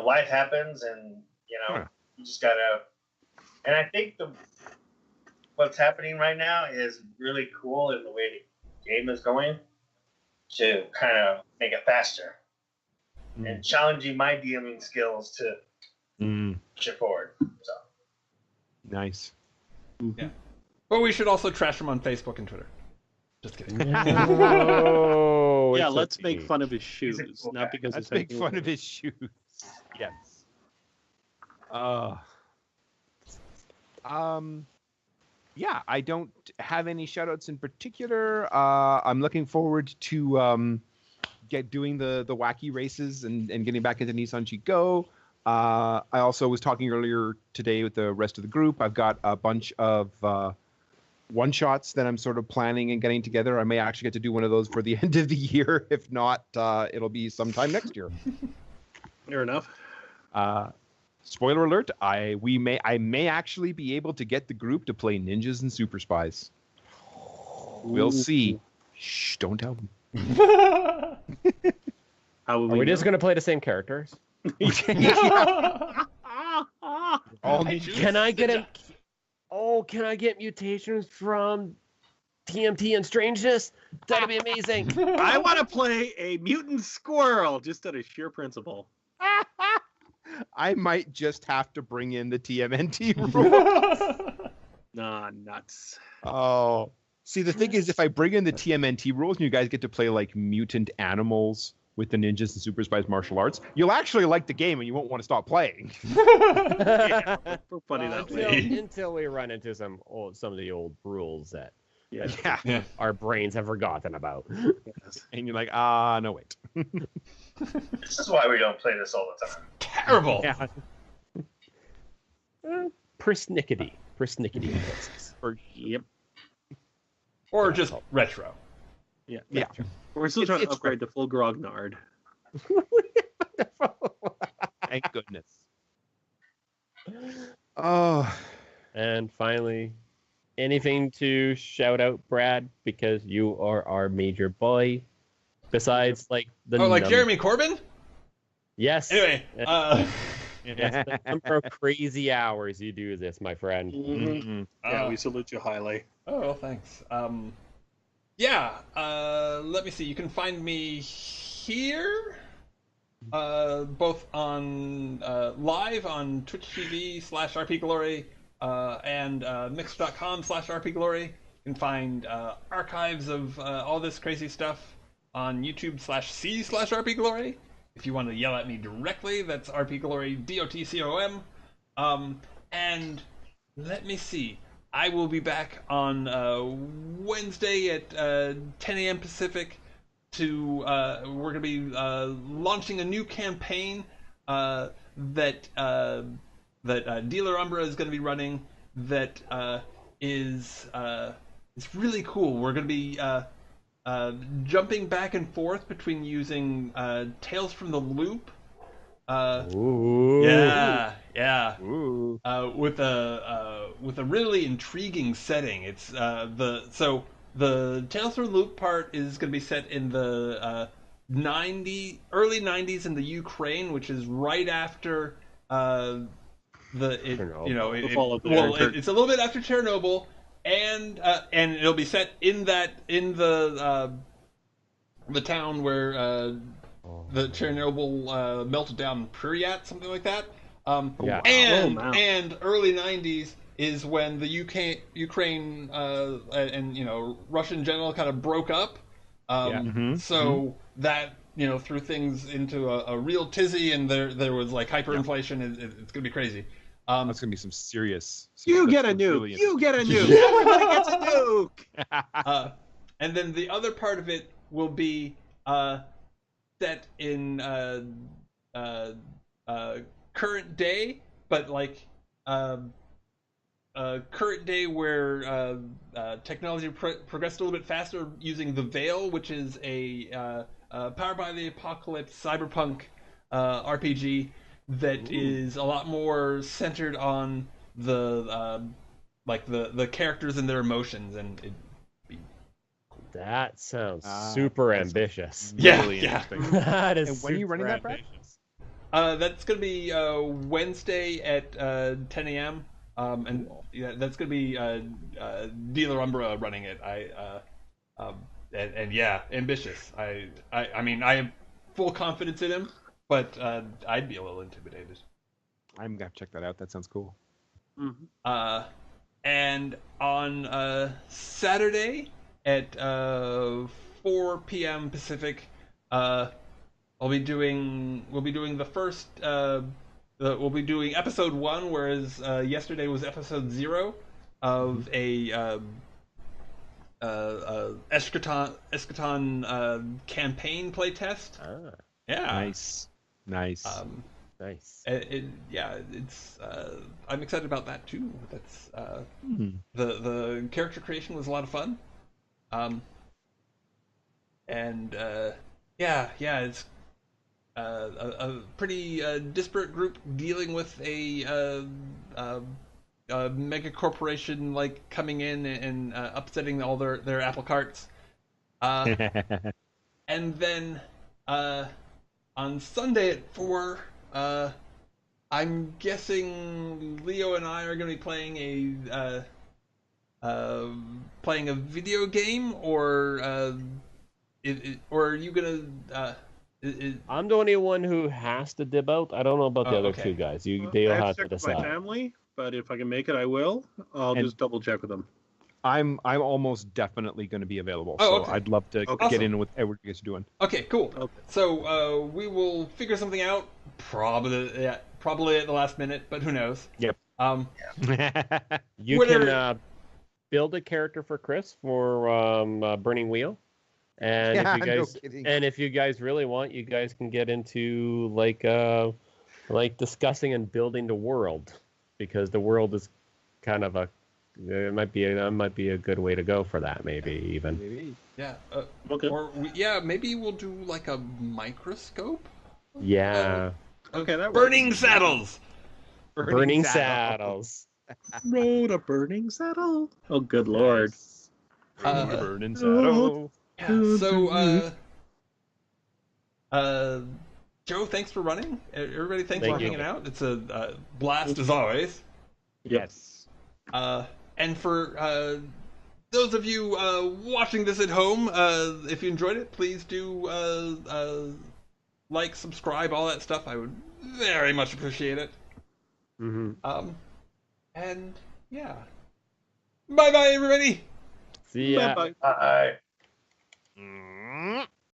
life happens, and you just gotta. And I think what's happening right now is really cool in the way the game is going to kind of make it faster and challenging my DMing skills to push it forward. So nice. Yeah. But we should also trash him on Facebook and Twitter. Just kidding. No, yeah, let's make fun of his shoes, cool not guy. because let's it's make fun of his shoes. Yes. Yeah, I don't have any shoutouts in particular. I'm looking forward to doing the wacky races and getting back into Nissan G Go. I also was talking earlier today with the rest of the group. I've got a bunch of one-shots that I'm sort of planning and getting together. I may actually get to do one of those for the end of the year. If not, it'll be sometime next year. Fair enough. Spoiler alert, I may actually be able to get the group to play Ninjas and Super Spies. We'll see. Shh, don't tell them. Are we just going to play the same characters? All ninjas? Can I get mutations from TMT and Strangeness? That'd be amazing. I want to play a mutant squirrel just out of sheer principle. I might just have to bring in the TMNT rules. Nah, nuts. Oh. See, the thing is, if I bring in the TMNT rules and you guys get to play like mutant animals with the Ninjas and Super Spies martial arts, you'll actually like the game and you won't want to stop playing. Yeah, we're funny that way. Until we run into some of the old rules that Yeah. our brains have forgotten about. Yes. And you're like, no, wait. this is why we don't play this all the time. Terrible. Yeah. Persnickety. Yep. Or just retro. Yeah. Yeah. We're still trying to upgrade to full grognard. Thank goodness. Oh. And finally, anything to shout out, Brad, because you are our major boy. Besides, like Jeremy Corbyn? Yes. Anyway, yes, the number of crazy hours you do this, my friend. Mm-hmm. Yeah, we salute you highly. Oh, well, thanks. Let me see. You can find me here, both on live on Twitch TV/RPGlory and Mix.com/RPGlory. You can find archives of all this crazy stuff on YouTube/C/RPGlory. If you want to yell at me directly, that's RPGlory DOTCOM. And let me see. I will be back on Wednesday at 10 a.m. Pacific. We're going to be launching a new campaign that Dealer Umbra is going to be running. That is really cool. We're going to be jumping back and forth between using Tales from the Loop. Ooh. Yeah. Ooh. With a really intriguing setting. It's the Tales from the Loop part is going to be set in the early 90s in the Ukraine, which is right after it's a little bit after Chernobyl, and it'll be set in the town where the Chernobyl melted down, Pripyat, something like that. And early 90s is when the Ukraine and Russian general kind of broke up. So that threw things into a real tizzy, and there was like hyperinflation. It's gonna be crazy. That's gonna be some serious. You get a nuke. Really you get a nuke. Everybody gets a nuke. And then the other part of it will be set in current day, but like current day where technology progressed a little bit faster, using the Veil, which is a Powered by the Apocalypse cyberpunk RPG that is a lot more centered on the characters and their emotions, and that sounds super ambitious. Really interesting. That is. And when are you running that, Brad? That's going to be Wednesday at 10 a.m. And that's going to be Dealer Umbra running it. Ambitious. I mean, I have full confidence in him, but I'd be a little intimidated. I'm gonna check that out. That sounds cool. Mm-hmm. And on Saturday at 4 p.m. Pacific, we'll be doing the first. We'll be doing episode 1, whereas yesterday was episode 0 of a Eschaton campaign playtest. Yeah. Nice. Nice. It's. I'm excited about that too. That's the character creation was a lot of fun. It's a pretty disparate group dealing with a mega corporation like coming in and upsetting all their apple carts. And then on Sunday at 4, I'm guessing Leo and I are going to be playing a video game, or are you going to? I'm the only one who has to dib out. I don't know about the other two guys. They'll have to decide. My family, but if I can make it, I will. I'll just double check with them. I'm almost definitely going to be available, okay. I'd love to get in with what you guys are doing. Okay, cool. Okay. So we will figure something out, probably at the last minute, but who knows? Yep. You can build a character for Chris for Burning Wheel, and if you guys really want, you guys can get into like discussing and building the world, because the world is kind of a It might be a good way to go for that. Maybe even. Maybe. Yeah. Okay. Or maybe we'll do like a microscope. Yeah. Okay, that Burning works. saddles. Burning saddles. Rode a burning saddle. Oh, good lord. Burning saddle. Yeah. So, Joe, thanks for running. Everybody, thanks Thank for you. hanging out. It's a blast as always. Yes. And for those of you watching this at home, if you enjoyed it, please do like, subscribe, all that stuff. I would very much appreciate it. Mm-hmm. And yeah, bye bye, everybody. See ya. Bye-bye. Bye. Mm.